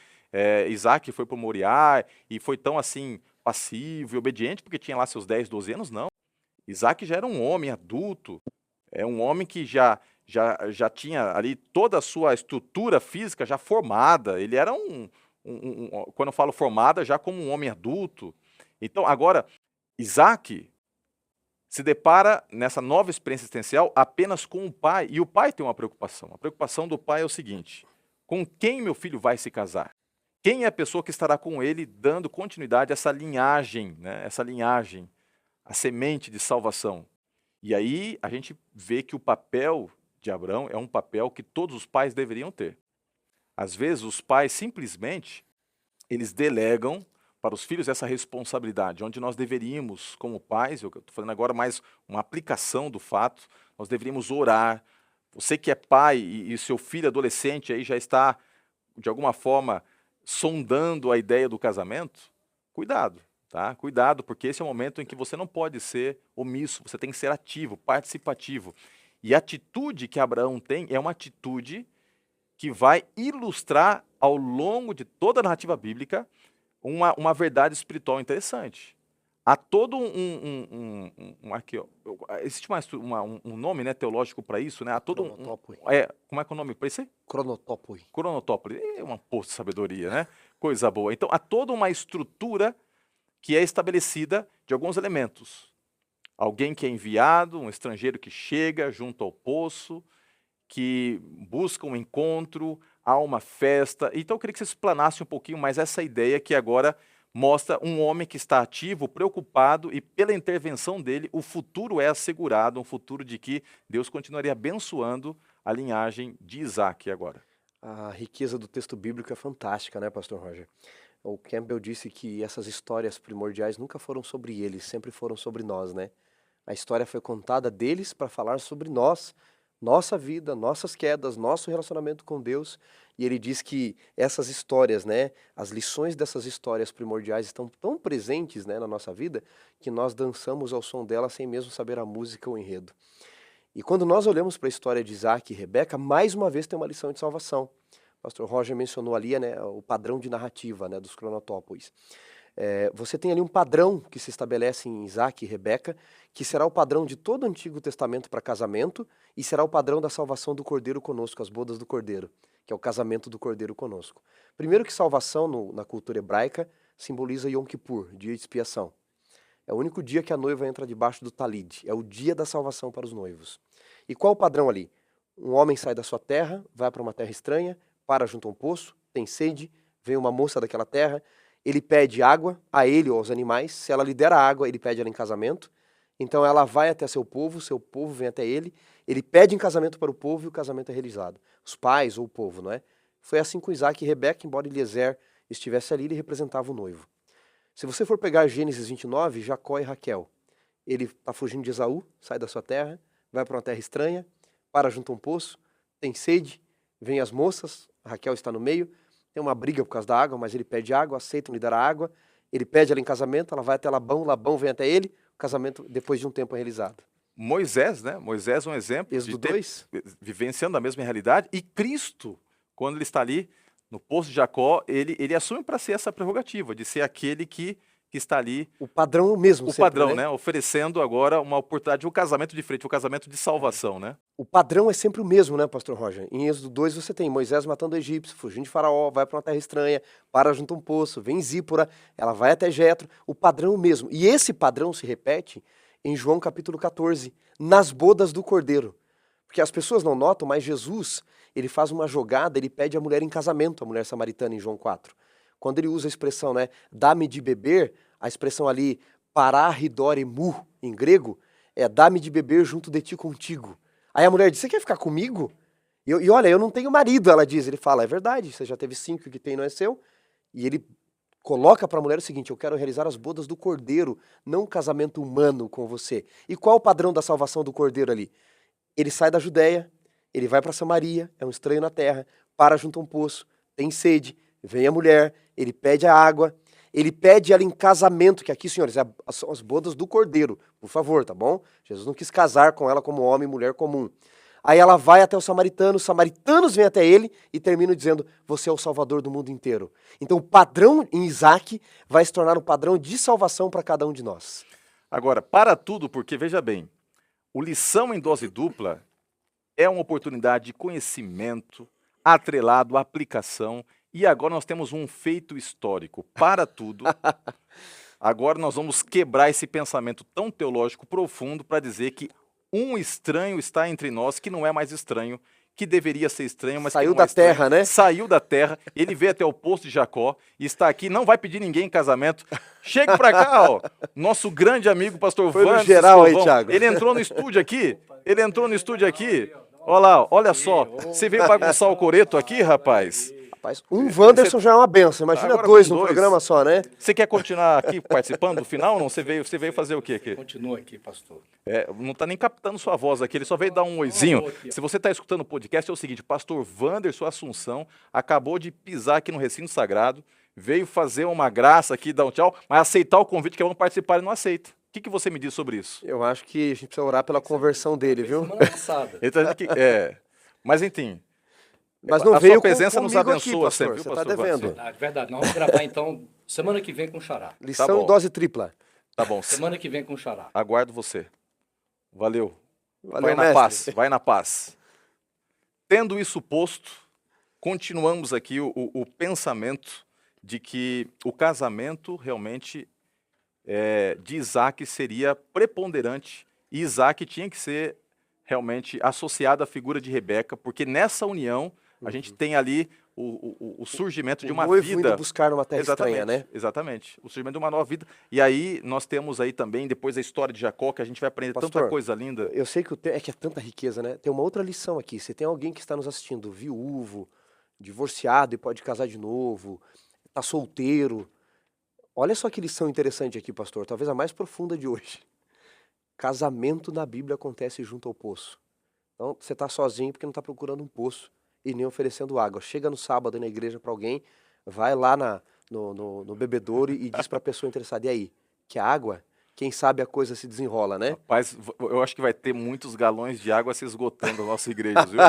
Isaac foi para o Moriá e foi tão assim passivo e obediente porque tinha lá seus 10, 12 anos. Não. Isaac já era um homem adulto, é um homem que já tinha ali toda a sua estrutura física já formada. Ele era quando eu falo formada, já como um homem adulto. Então, agora, Isaac se depara nessa nova experiência existencial apenas com o pai, e o pai tem uma preocupação. A preocupação do pai é o seguinte: com quem meu filho vai se casar? Quem é a pessoa que estará com ele dando continuidade a essa linhagem, né? Essa linhagem, a semente de salvação? E aí a gente vê que o papel de Abraão é um papel que todos os pais deveriam ter. Às vezes os pais simplesmente eles delegam para os filhos essa responsabilidade, onde nós deveríamos, como pais, eu estou fazendo agora mais uma aplicação do fato, nós deveríamos orar. Você que é pai e seu filho adolescente aí já está, de alguma forma, sondando a ideia do casamento, cuidado, tá? Cuidado, porque esse é o momento em que você não pode ser omisso, você tem que ser ativo, participativo. E a atitude que Abraão tem é uma atitude que vai ilustrar ao longo de toda a narrativa bíblica uma verdade espiritual interessante. Há todo aqui, ó, existe um nome, né, teológico para isso, né? Há todo como é que é o nome para isso aí? Cronotópoi. Cronotópole. É uma poça de sabedoria, né? Coisa boa. Então, há toda uma estrutura que é estabelecida de alguns elementos. Alguém que é enviado, um estrangeiro que chega junto ao poço, que busca um encontro, há uma festa. Então eu queria que você explanasse um pouquinho mais essa ideia que agora mostra um homem que está ativo, preocupado, e pela intervenção dele o futuro é assegurado, um futuro de que Deus continuaria abençoando a linhagem de Isaac agora. A riqueza do texto bíblico é fantástica, né, Pastor Roger? O Campbell disse que essas histórias primordiais nunca foram sobre eles, sempre foram sobre nós, né? A história foi contada deles para falar sobre nós, nossa vida, nossas quedas, nosso relacionamento com Deus. E ele diz que essas histórias, né, as lições dessas histórias primordiais estão tão presentes, né, na nossa vida, que nós dançamos ao som delas sem mesmo saber a música ou o enredo. E quando nós olhamos para a história de Isaac e Rebeca, mais uma vez tem uma lição de salvação. O pastor Roger mencionou ali, né, o padrão de narrativa, né, dos cronotópos. Você tem ali um padrão que se estabelece em Isaac e Rebeca, que será o padrão de todo o Antigo Testamento para casamento e será o padrão da salvação do Cordeiro conosco, as bodas do Cordeiro, que é o casamento do Cordeiro conosco. Primeiro que salvação na cultura hebraica simboliza Yom Kippur, dia de expiação. É o único dia que a noiva entra debaixo do talid, é o dia da salvação para os noivos. E qual o padrão ali? Um homem sai da sua terra, vai para uma terra estranha, para junto a um poço, tem sede, vem uma moça daquela terra, ele pede água a ele ou aos animais, se ela lhe der a água, ele pede ela em casamento, Então ela vai até seu povo vem até ele pede em casamento para o povo e o casamento é realizado. Os pais ou o povo, não é? Foi assim com Isaac e Rebeca, embora Eliezer estivesse ali, ele representava o noivo. Se você for pegar Gênesis 29, Jacó e Raquel, ele está fugindo de Esaú, sai da sua terra, vai para uma terra estranha, para junto a um poço, tem sede, vem as moças, Raquel está no meio, tem uma briga por causa da água, mas ele pede água, aceitam lhe dar a água, ele pede ela em casamento, ela vai até Labão vem até ele, o casamento depois de um tempo é realizado. Moisés, né? Moisés é um exemplo Êxodo de 2. vivenciando a mesma realidade. E Cristo, quando ele está ali no poço de Jacó, ele assume para si essa prerrogativa de ser aquele que está ali, O padrão mesmo o sempre, padrão, né? né? Oferecendo agora uma oportunidade, um casamento de frente, um casamento de salvação, né? O padrão é sempre o mesmo, né, pastor Roger? Em Êxodo 2 você tem Moisés matando o egípcio, fugindo de Faraó, vai para uma terra estranha, para junto a um poço, vem Zípora, ela vai até Jetro, o padrão é o mesmo. E esse padrão se repete em João capítulo 14, nas bodas do Cordeiro. Porque as pessoas não notam, mas Jesus, ele faz uma jogada, ele pede a mulher em casamento, a mulher samaritana em João 4. Quando ele usa a expressão, né, dá-me de beber, a expressão ali, pararidoremu, em grego, é dá-me de beber junto de ti contigo. Aí a mulher diz, você quer ficar comigo? E olha, eu não tenho marido, ela diz. Ele fala, é verdade, você já teve 5, o que tem não é seu. E ele coloca para a mulher o seguinte, eu quero realizar as bodas do Cordeiro, não um casamento humano com você. E qual o padrão da salvação do Cordeiro ali? Ele sai da Judéia, ele vai para Samaria, é um estranho na terra, para junto a um poço, tem sede, vem a mulher, ele pede a água, ele pede ela em casamento, que aqui, senhores, são as bodas do Cordeiro, por favor, tá bom? Jesus não quis casar com ela como homem e mulher comum. Aí ela vai até os samaritanos vêm até ele e terminam dizendo, você é o salvador do mundo inteiro. Então o padrão em Isaac vai se tornar um padrão de salvação para cada um de nós. Agora, para tudo, porque veja bem, o Lição em Dose Dupla é uma oportunidade de conhecimento, atrelado à aplicação, e agora nós temos um feito histórico. Para tudo, agora nós vamos quebrar esse pensamento tão teológico profundo para dizer que um estranho está entre nós que não é mais estranho, que deveria ser estranho, mas saiu que não é da terra, né? Saiu da terra, ele veio até o poço de Jacó e está aqui, não vai pedir ninguém em casamento. Chegue para cá, ó, nosso grande amigo pastor Foi no Vandes geral aí, Escovão. Thiago. Ele entrou no estúdio aqui, olha lá, olha só, você veio bagunçar o coreto aqui, rapaz? Rapaz, um Wanderson já é uma benção, imagina Agora dois com num dois. programa só, né? Você quer continuar aqui participando do final ou não? Você veio fazer o quê aqui? Continua aqui, pastor. Não está nem captando sua voz aqui, ele só veio dar um oizinho. aqui, ó. Se você está escutando o podcast, é o seguinte, pastor Wanderson Assunção acabou de pisar aqui no recinto sagrado, veio fazer uma graça aqui, dar um tchau, mas aceitar o convite que vamos participar, ele não aceita. O que você me diz sobre isso? Eu acho que a gente precisa orar pela conversão dele, viu? Semana passada. Ele tá dizendo que, mas enfim, Mas não a veio sua presença nos comigo abençoa aqui, pastor, sempre, viu, você está pastor devendo. Wanderson? Verdade. Nós vamos gravar então semana que vem com o Xará. Lição Tá bom. dose tripla. Tá bom, Semana que vem com o Xará. aguardo você. Valeu. Valeu, Vai na mestre. paz, vai na paz. Tendo isso posto, continuamos aqui o pensamento de que o casamento realmente de Isaac seria preponderante e Isaac tinha que ser realmente associado à figura de Rebeca, porque nessa união a gente tem ali o surgimento de O uma noivo vida. indo buscar numa terra estranha, né? Exatamente. O surgimento de uma nova vida. E aí nós temos aí também, depois a história de Jacó, que a gente vai aprender tanta Pastor, coisa linda. Eu sei que é que é tanta riqueza, né? Tem uma outra lição aqui. Se tem alguém que está nos assistindo, viúvo, divorciado e pode casar de novo, tá solteiro. Olha só que lição interessante aqui, pastor. Talvez a mais profunda de hoje. Casamento na Bíblia acontece junto ao poço. Então, você está sozinho porque não está procurando um poço e nem oferecendo água. Chega no sábado na igreja para alguém, vai lá no bebedouro e diz para a pessoa interessada, e aí, que a água, quem sabe a coisa se desenrola, né? Rapaz, eu acho que vai ter muitos galões de água se esgotando na nossa igreja, viu?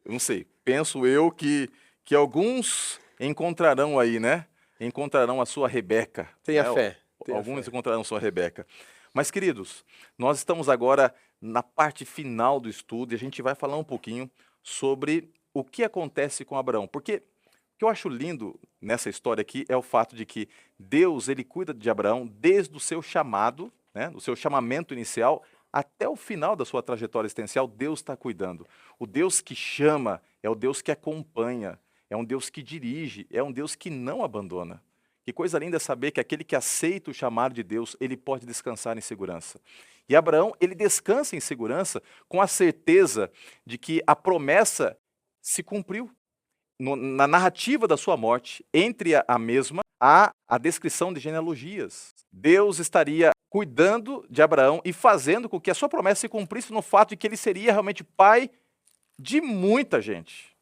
Eu não sei. Penso eu que alguns encontrarão aí, né? Encontrarão a sua Rebeca. Tenha né? fé. Tenha Alguns fé. encontrarão sua Rebeca. Mas, queridos, nós estamos agora na parte final do estudo e a gente vai falar um pouquinho sobre o que acontece com Abraão. Porque o que eu acho lindo nessa história aqui é o fato de que Deus, ele cuida de Abraão desde o seu chamado, né, do seu chamamento inicial, até o final da sua trajetória existencial, Deus está cuidando. O Deus que chama é o Deus que acompanha, é um Deus que dirige, é um Deus que não abandona. Que coisa linda é saber que aquele que aceita o chamado de Deus, ele pode descansar em segurança. E Abraão, ele descansa em segurança com a certeza de que a promessa se cumpriu. Na narrativa da sua morte, entre a mesma, há a descrição de genealogias. Deus estaria cuidando de Abraão e fazendo com que a sua promessa se cumprisse no fato de que ele seria realmente pai de muita gente.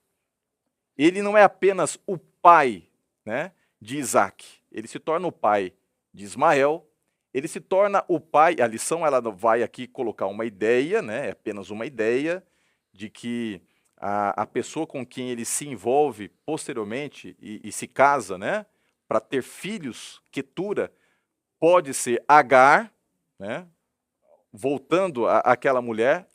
Ele não é apenas o pai, né, de Isaac, ele se torna o pai de Ismael, ele se torna o pai, a lição ela vai aqui colocar uma ideia, né, é apenas uma ideia, de que a pessoa com quem ele se envolve posteriormente e se casa, né, para ter filhos, Quetura, pode ser Agar, né, voltando àquela mulher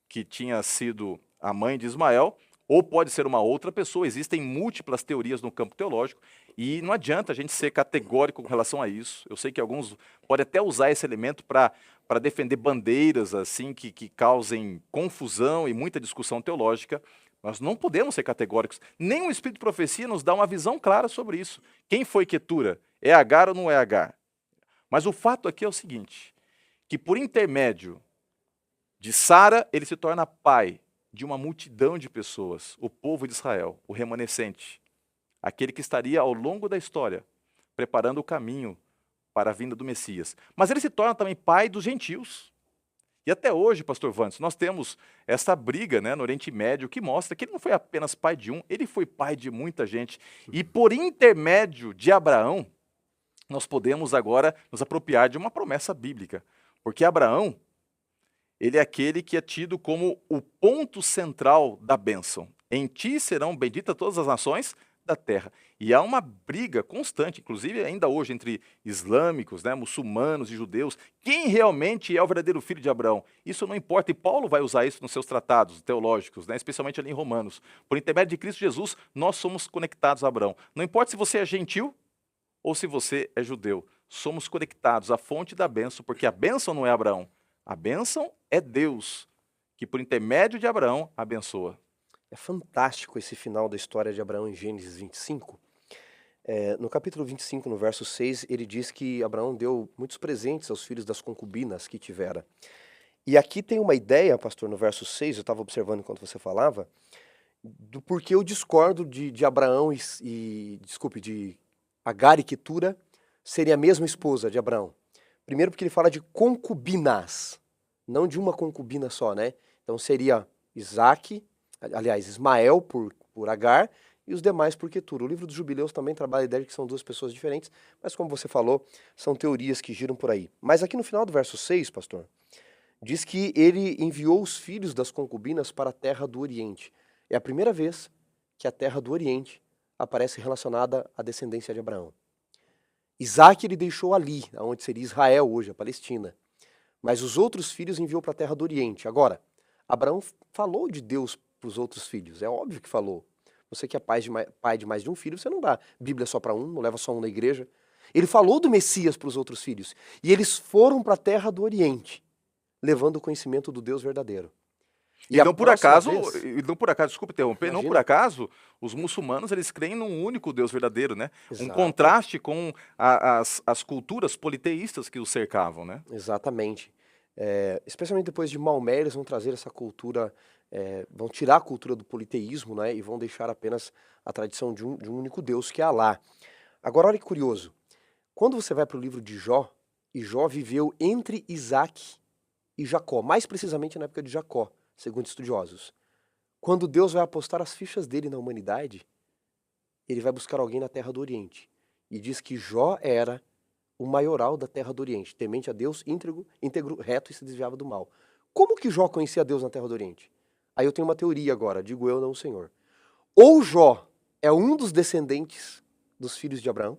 que tinha sido a mãe de Ismael, ou pode ser uma outra pessoa. Existem múltiplas teorias no campo teológico e não adianta a gente ser categórico com relação a isso. Eu sei que alguns podem até usar esse elemento para defender bandeiras assim que causem confusão e muita discussão teológica. Nós não podemos ser categóricos. Nem o Espírito de Profecia nos dá uma visão clara sobre isso. Quem foi Quetura? É Agar ou não é Agar? Mas o fato aqui é o seguinte, que por intermédio de Sara, ele se torna pai de uma multidão de pessoas, o povo de Israel, o remanescente, aquele que estaria ao longo da história preparando o caminho para a vinda do Messias. Mas ele se torna também pai dos gentios. E até hoje, pastor Vantes, nós temos essa briga, né, no Oriente Médio que mostra que ele não foi apenas pai de um, ele foi pai de muita gente. E por intermédio de Abraão, nós podemos agora nos apropriar de uma promessa bíblica. Porque Abraão, ele é aquele que é tido como o ponto central da bênção. Em ti serão benditas todas as nações da terra. E há uma briga constante, inclusive ainda hoje, entre islâmicos, né, muçulmanos e judeus. Quem realmente é o verdadeiro filho de Abraão? Isso não importa, e Paulo vai usar isso nos seus tratados teológicos, né, especialmente ali em Romanos. Por intermédio de Cristo Jesus, nós somos conectados a Abraão. Não importa se você é gentil ou se você é judeu. Somos conectados à fonte da bênção, porque a bênção não é Abraão. A bênção é Deus, que por intermédio de Abraão abençoa. É fantástico esse final da história de Abraão em Gênesis 25. No capítulo 25, no verso 6, ele diz que Abraão deu muitos presentes aos filhos das concubinas que tivera. E aqui tem uma ideia, pastor, no verso 6, eu estava observando enquanto você falava, do porquê eu discordo de Abraão de Agar e Quetura serem a mesma esposa de Abraão. Primeiro porque ele fala de concubinas, não de uma concubina só, né? Então seria Ismael por Agar e os demais por Quetura. O livro dos Jubileus também trabalha a ideia de que são duas pessoas diferentes, mas como você falou, são teorias que giram por aí. Mas aqui no final do verso 6, pastor, diz que ele enviou os filhos das concubinas para a terra do Oriente. É a primeira vez que a terra do Oriente aparece relacionada à descendência de Abraão. Isaac ele deixou ali, onde seria Israel hoje, a Palestina. Mas os outros filhos enviou para a terra do Oriente. Agora, Abraão falou de Deus para os outros filhos, é óbvio que falou. Você que é pai de mais de um filho, você não dá Bíblia só para um, não leva só um na igreja. Ele falou do Messias para os outros filhos. E eles foram para a terra do Oriente, levando o conhecimento do Deus verdadeiro. E não por acaso, Imagina. desculpa interromper, não por acaso, os muçulmanos eles creem num único Deus verdadeiro, né? Exato. Um contraste com as culturas politeístas que os cercavam, né? Exatamente. Especialmente depois de Maomé, eles vão trazer essa cultura, vão tirar a cultura do politeísmo, né, e vão deixar apenas a tradição de um único Deus, que é Alá. Agora, olha que curioso. Quando você vai para o livro de Jó, e Jó viveu entre Isaac e Jacó, mais precisamente na época de Jacó, segundo estudiosos. Quando Deus vai apostar as fichas dele na humanidade, ele vai buscar alguém na terra do Oriente. E diz que Jó era o maioral da terra do Oriente, temente a Deus, íntegro, reto e se desviava do mal. Como que Jó conhecia Deus na terra do Oriente? Aí eu tenho uma teoria agora, digo eu, não o Senhor. Ou Jó é um dos descendentes dos filhos de Abraão,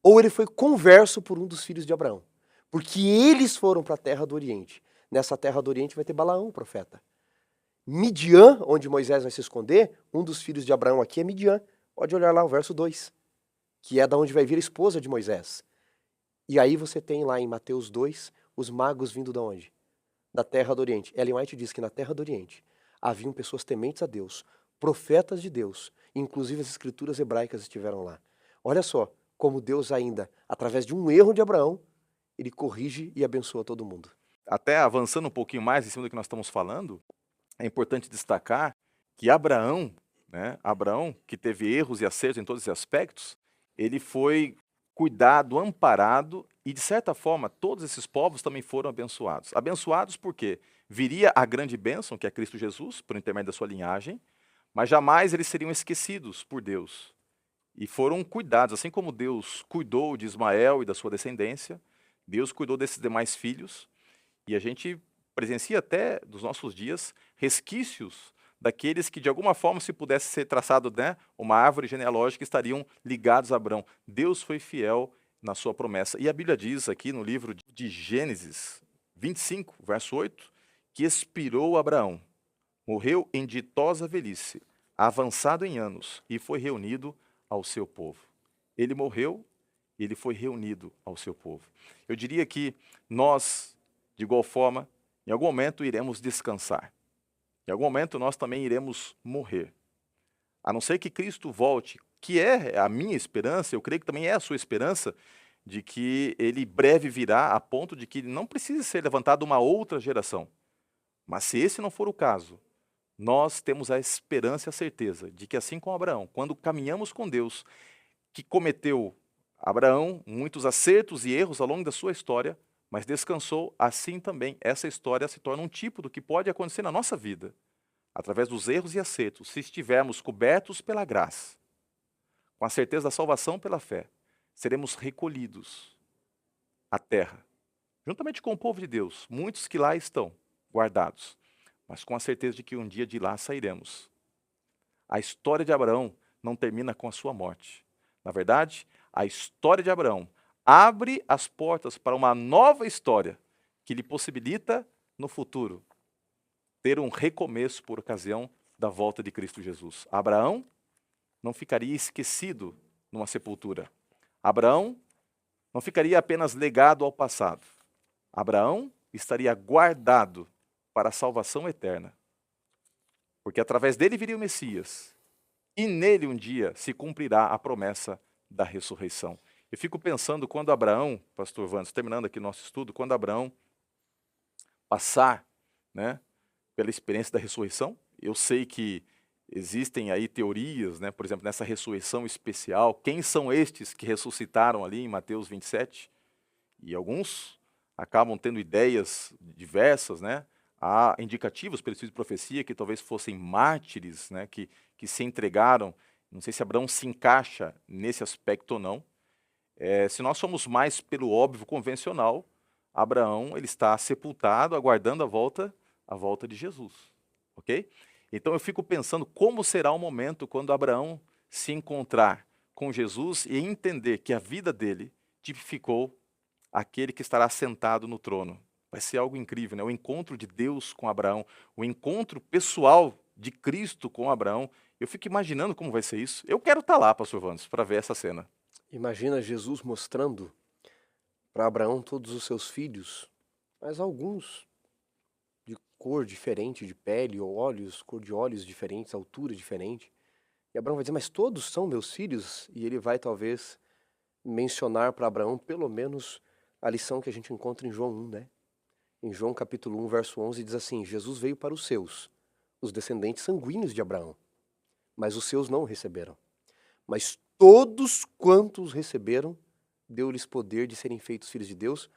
ou ele foi converso por um dos filhos de Abraão. Porque eles foram para a terra do Oriente. Nessa terra do Oriente vai ter Balaão, o profeta. Midian, onde Moisés vai se esconder, um dos filhos de Abraão aqui é Midian. Pode olhar lá o verso 2, que é da onde vai vir a esposa de Moisés. E aí você tem lá em Mateus 2, os magos vindo de onde? Da terra do Oriente. Ellen White diz que na terra do Oriente haviam pessoas tementes a Deus, profetas de Deus, inclusive as escrituras hebraicas estiveram lá. Olha só, como Deus ainda, através de um erro de Abraão, ele corrige e abençoa todo mundo. Até avançando um pouquinho mais em cima do que nós estamos falando, é importante destacar que Abraão, né, Abraão, que teve erros e acertos em todos esses aspectos, ele foi cuidado, amparado, e de certa forma todos esses povos também foram abençoados. Abençoados porque viria a grande bênção, que é Cristo Jesus, por intermédio da sua linhagem, mas jamais eles seriam esquecidos por Deus. E foram cuidados, assim como Deus cuidou de Ismael e da sua descendência, Deus cuidou desses demais filhos, e a gente presencia até dos nossos dias resquícios daqueles que de alguma forma, se pudesse ser traçado, né, uma árvore genealógica, estariam ligados a Abraão. Deus foi fiel na sua promessa. E a Bíblia diz aqui no livro de Gênesis 25, verso 8, que expirou Abraão, morreu em ditosa velhice, avançado em anos, e foi reunido ao seu povo. Ele morreu e ele foi reunido ao seu povo. Eu diria que nós, de igual forma, em algum momento iremos descansar. Em algum momento nós também iremos morrer. A não ser que Cristo volte, que é a minha esperança, eu creio que também é a sua esperança, de que ele breve virá a ponto de que não precise ser levantada uma outra geração. Mas se esse não for o caso, nós temos a esperança e a certeza de que assim como Abraão, quando caminhamos com Deus, que cometeu Abraão muitos acertos e erros ao longo da sua história, mas descansou, assim também essa história se torna um tipo do que pode acontecer na nossa vida, através dos erros e acertos, se estivermos cobertos pela graça, com a certeza da salvação pela fé, seremos recolhidos à terra, juntamente com o povo de Deus, muitos que lá estão guardados, mas com a certeza de que um dia de lá sairemos. A história de Abraão não termina com a sua morte. Na verdade, a história de Abraão abre as portas para uma nova história que lhe possibilita, no futuro, ter um recomeço por ocasião da volta de Cristo Jesus. Abraão não ficaria esquecido numa sepultura. Abraão não ficaria apenas legado ao passado. Abraão estaria guardado para a salvação eterna. Porque através dele viria o Messias. E nele um dia se cumprirá a promessa da ressurreição. Eu fico pensando quando Abraão, pastor Vandes, terminando aqui o nosso estudo, quando Abraão passar, né, pela experiência da ressurreição, eu sei que existem aí teorias, né, por exemplo, nessa ressurreição especial, quem são estes que ressuscitaram ali em Mateus 27? E alguns acabam tendo ideias diversas, né? Há indicativos pelo espírito de profecia que talvez fossem mártires, né, que se entregaram. Não sei se Abraão se encaixa nesse aspecto ou não. Se nós somos mais pelo óbvio convencional, Abraão ele está sepultado, aguardando a volta de Jesus, ok? Então eu fico pensando como será o momento quando Abraão se encontrar com Jesus e entender que a vida dele tipificou aquele que estará sentado no trono. Vai ser algo incrível, né? O encontro de Deus com Abraão, o encontro pessoal de Cristo com Abraão. Eu fico imaginando como vai ser isso. Eu quero estar lá, pastor Vandes, para ver essa cena. Imagina Jesus mostrando para Abraão todos os seus filhos, mas alguns de cor diferente, de pele ou olhos, cor de olhos diferentes, altura diferente. E Abraão vai dizer, mas todos são meus filhos? E ele vai talvez mencionar para Abraão pelo menos a lição que a gente encontra em João 1, né? Em João capítulo 1, verso 11, diz assim, Jesus veio para os seus, os descendentes sanguíneos de Abraão, mas os seus não o receberam. Mas todos quantos receberam, deu-lhes poder de serem feitos filhos de Deus,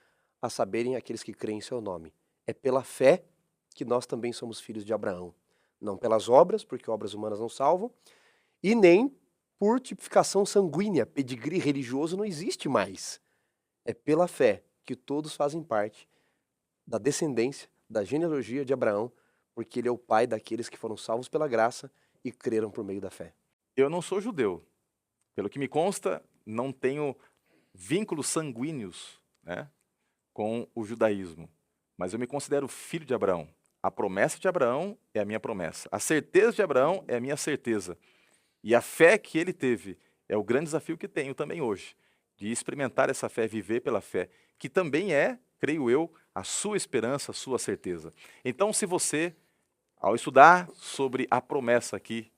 a saberem aqueles que creem em seu nome. É pela fé que nós também somos filhos de Abraão. Não pelas obras, porque obras humanas não salvam, e nem por tipificação sanguínea, pedigree religioso não existe mais. É pela fé que todos fazem parte da descendência, da genealogia de Abraão, porque ele é o pai daqueles que foram salvos pela graça e creram por meio da fé. Eu não sou judeu. Pelo que me consta, não tenho vínculos sanguíneos, né, com o judaísmo. Mas eu me considero filho de Abraão. A promessa de Abraão é a minha promessa. A certeza de Abraão é a minha certeza. E a fé que ele teve é o grande desafio que tenho também hoje, de experimentar essa fé, viver pela fé, que também é, creio eu, a sua esperança, a sua certeza. Então, se você, ao estudar sobre a promessa aqui,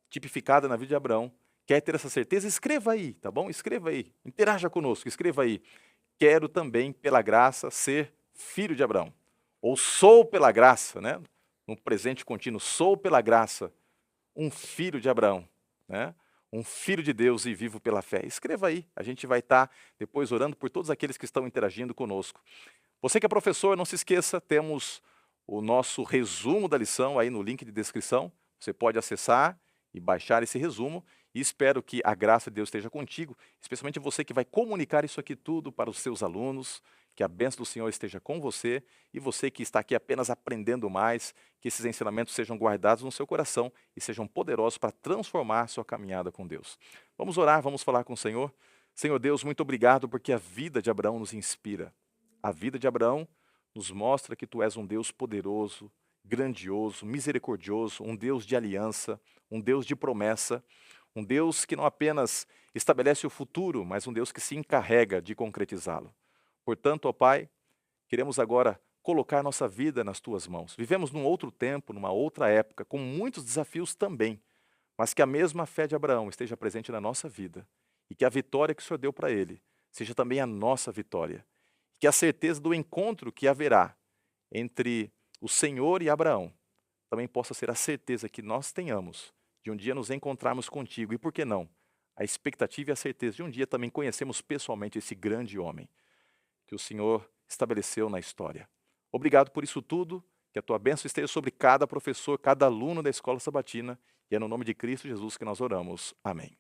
tipificada na vida de Abraão, Quer ter essa certeza? Escreva aí, tá bom? Escreva aí, interaja conosco, escreva aí. Quero também, pela graça, ser filho de Abraão. Ou sou pela graça, né? No presente contínuo, sou pela graça um filho de Abraão, né? Um filho de Deus e vivo pela fé. Escreva aí, a gente vai estar depois orando por todos aqueles que estão interagindo conosco. Você que é professor, não se esqueça, temos o nosso resumo da lição aí no link de descrição. Você pode acessar e baixar esse resumo e espero que a graça de Deus esteja contigo, especialmente você que vai comunicar isso aqui tudo para os seus alunos, que a bênção do Senhor esteja com você e você que está aqui apenas aprendendo mais, que esses ensinamentos sejam guardados no seu coração e sejam poderosos para transformar sua caminhada com Deus. Vamos orar, vamos falar com o Senhor. Senhor Deus, muito obrigado porque a vida de Abraão nos inspira. A vida de Abraão nos mostra que Tu és um Deus poderoso, grandioso, misericordioso, um Deus de aliança, um Deus de promessa, um Deus que não apenas estabelece o futuro, mas um Deus que se encarrega de concretizá-lo. Portanto, ó Pai, queremos agora colocar nossa vida nas Tuas mãos. Vivemos num outro tempo, numa outra época, com muitos desafios também, mas que a mesma fé de Abraão esteja presente na nossa vida e que a vitória que o Senhor deu para ele seja também a nossa vitória. Que a certeza do encontro que haverá entre o Senhor e Abraão também possa ser a certeza que nós tenhamos de um dia nos encontrarmos contigo. E por que não? A expectativa e a certeza de um dia também conhecermos pessoalmente esse grande homem que o Senhor estabeleceu na história. Obrigado por isso tudo, que a tua bênção esteja sobre cada professor, cada aluno da Escola Sabatina, e é no nome de Cristo Jesus que nós oramos. Amém.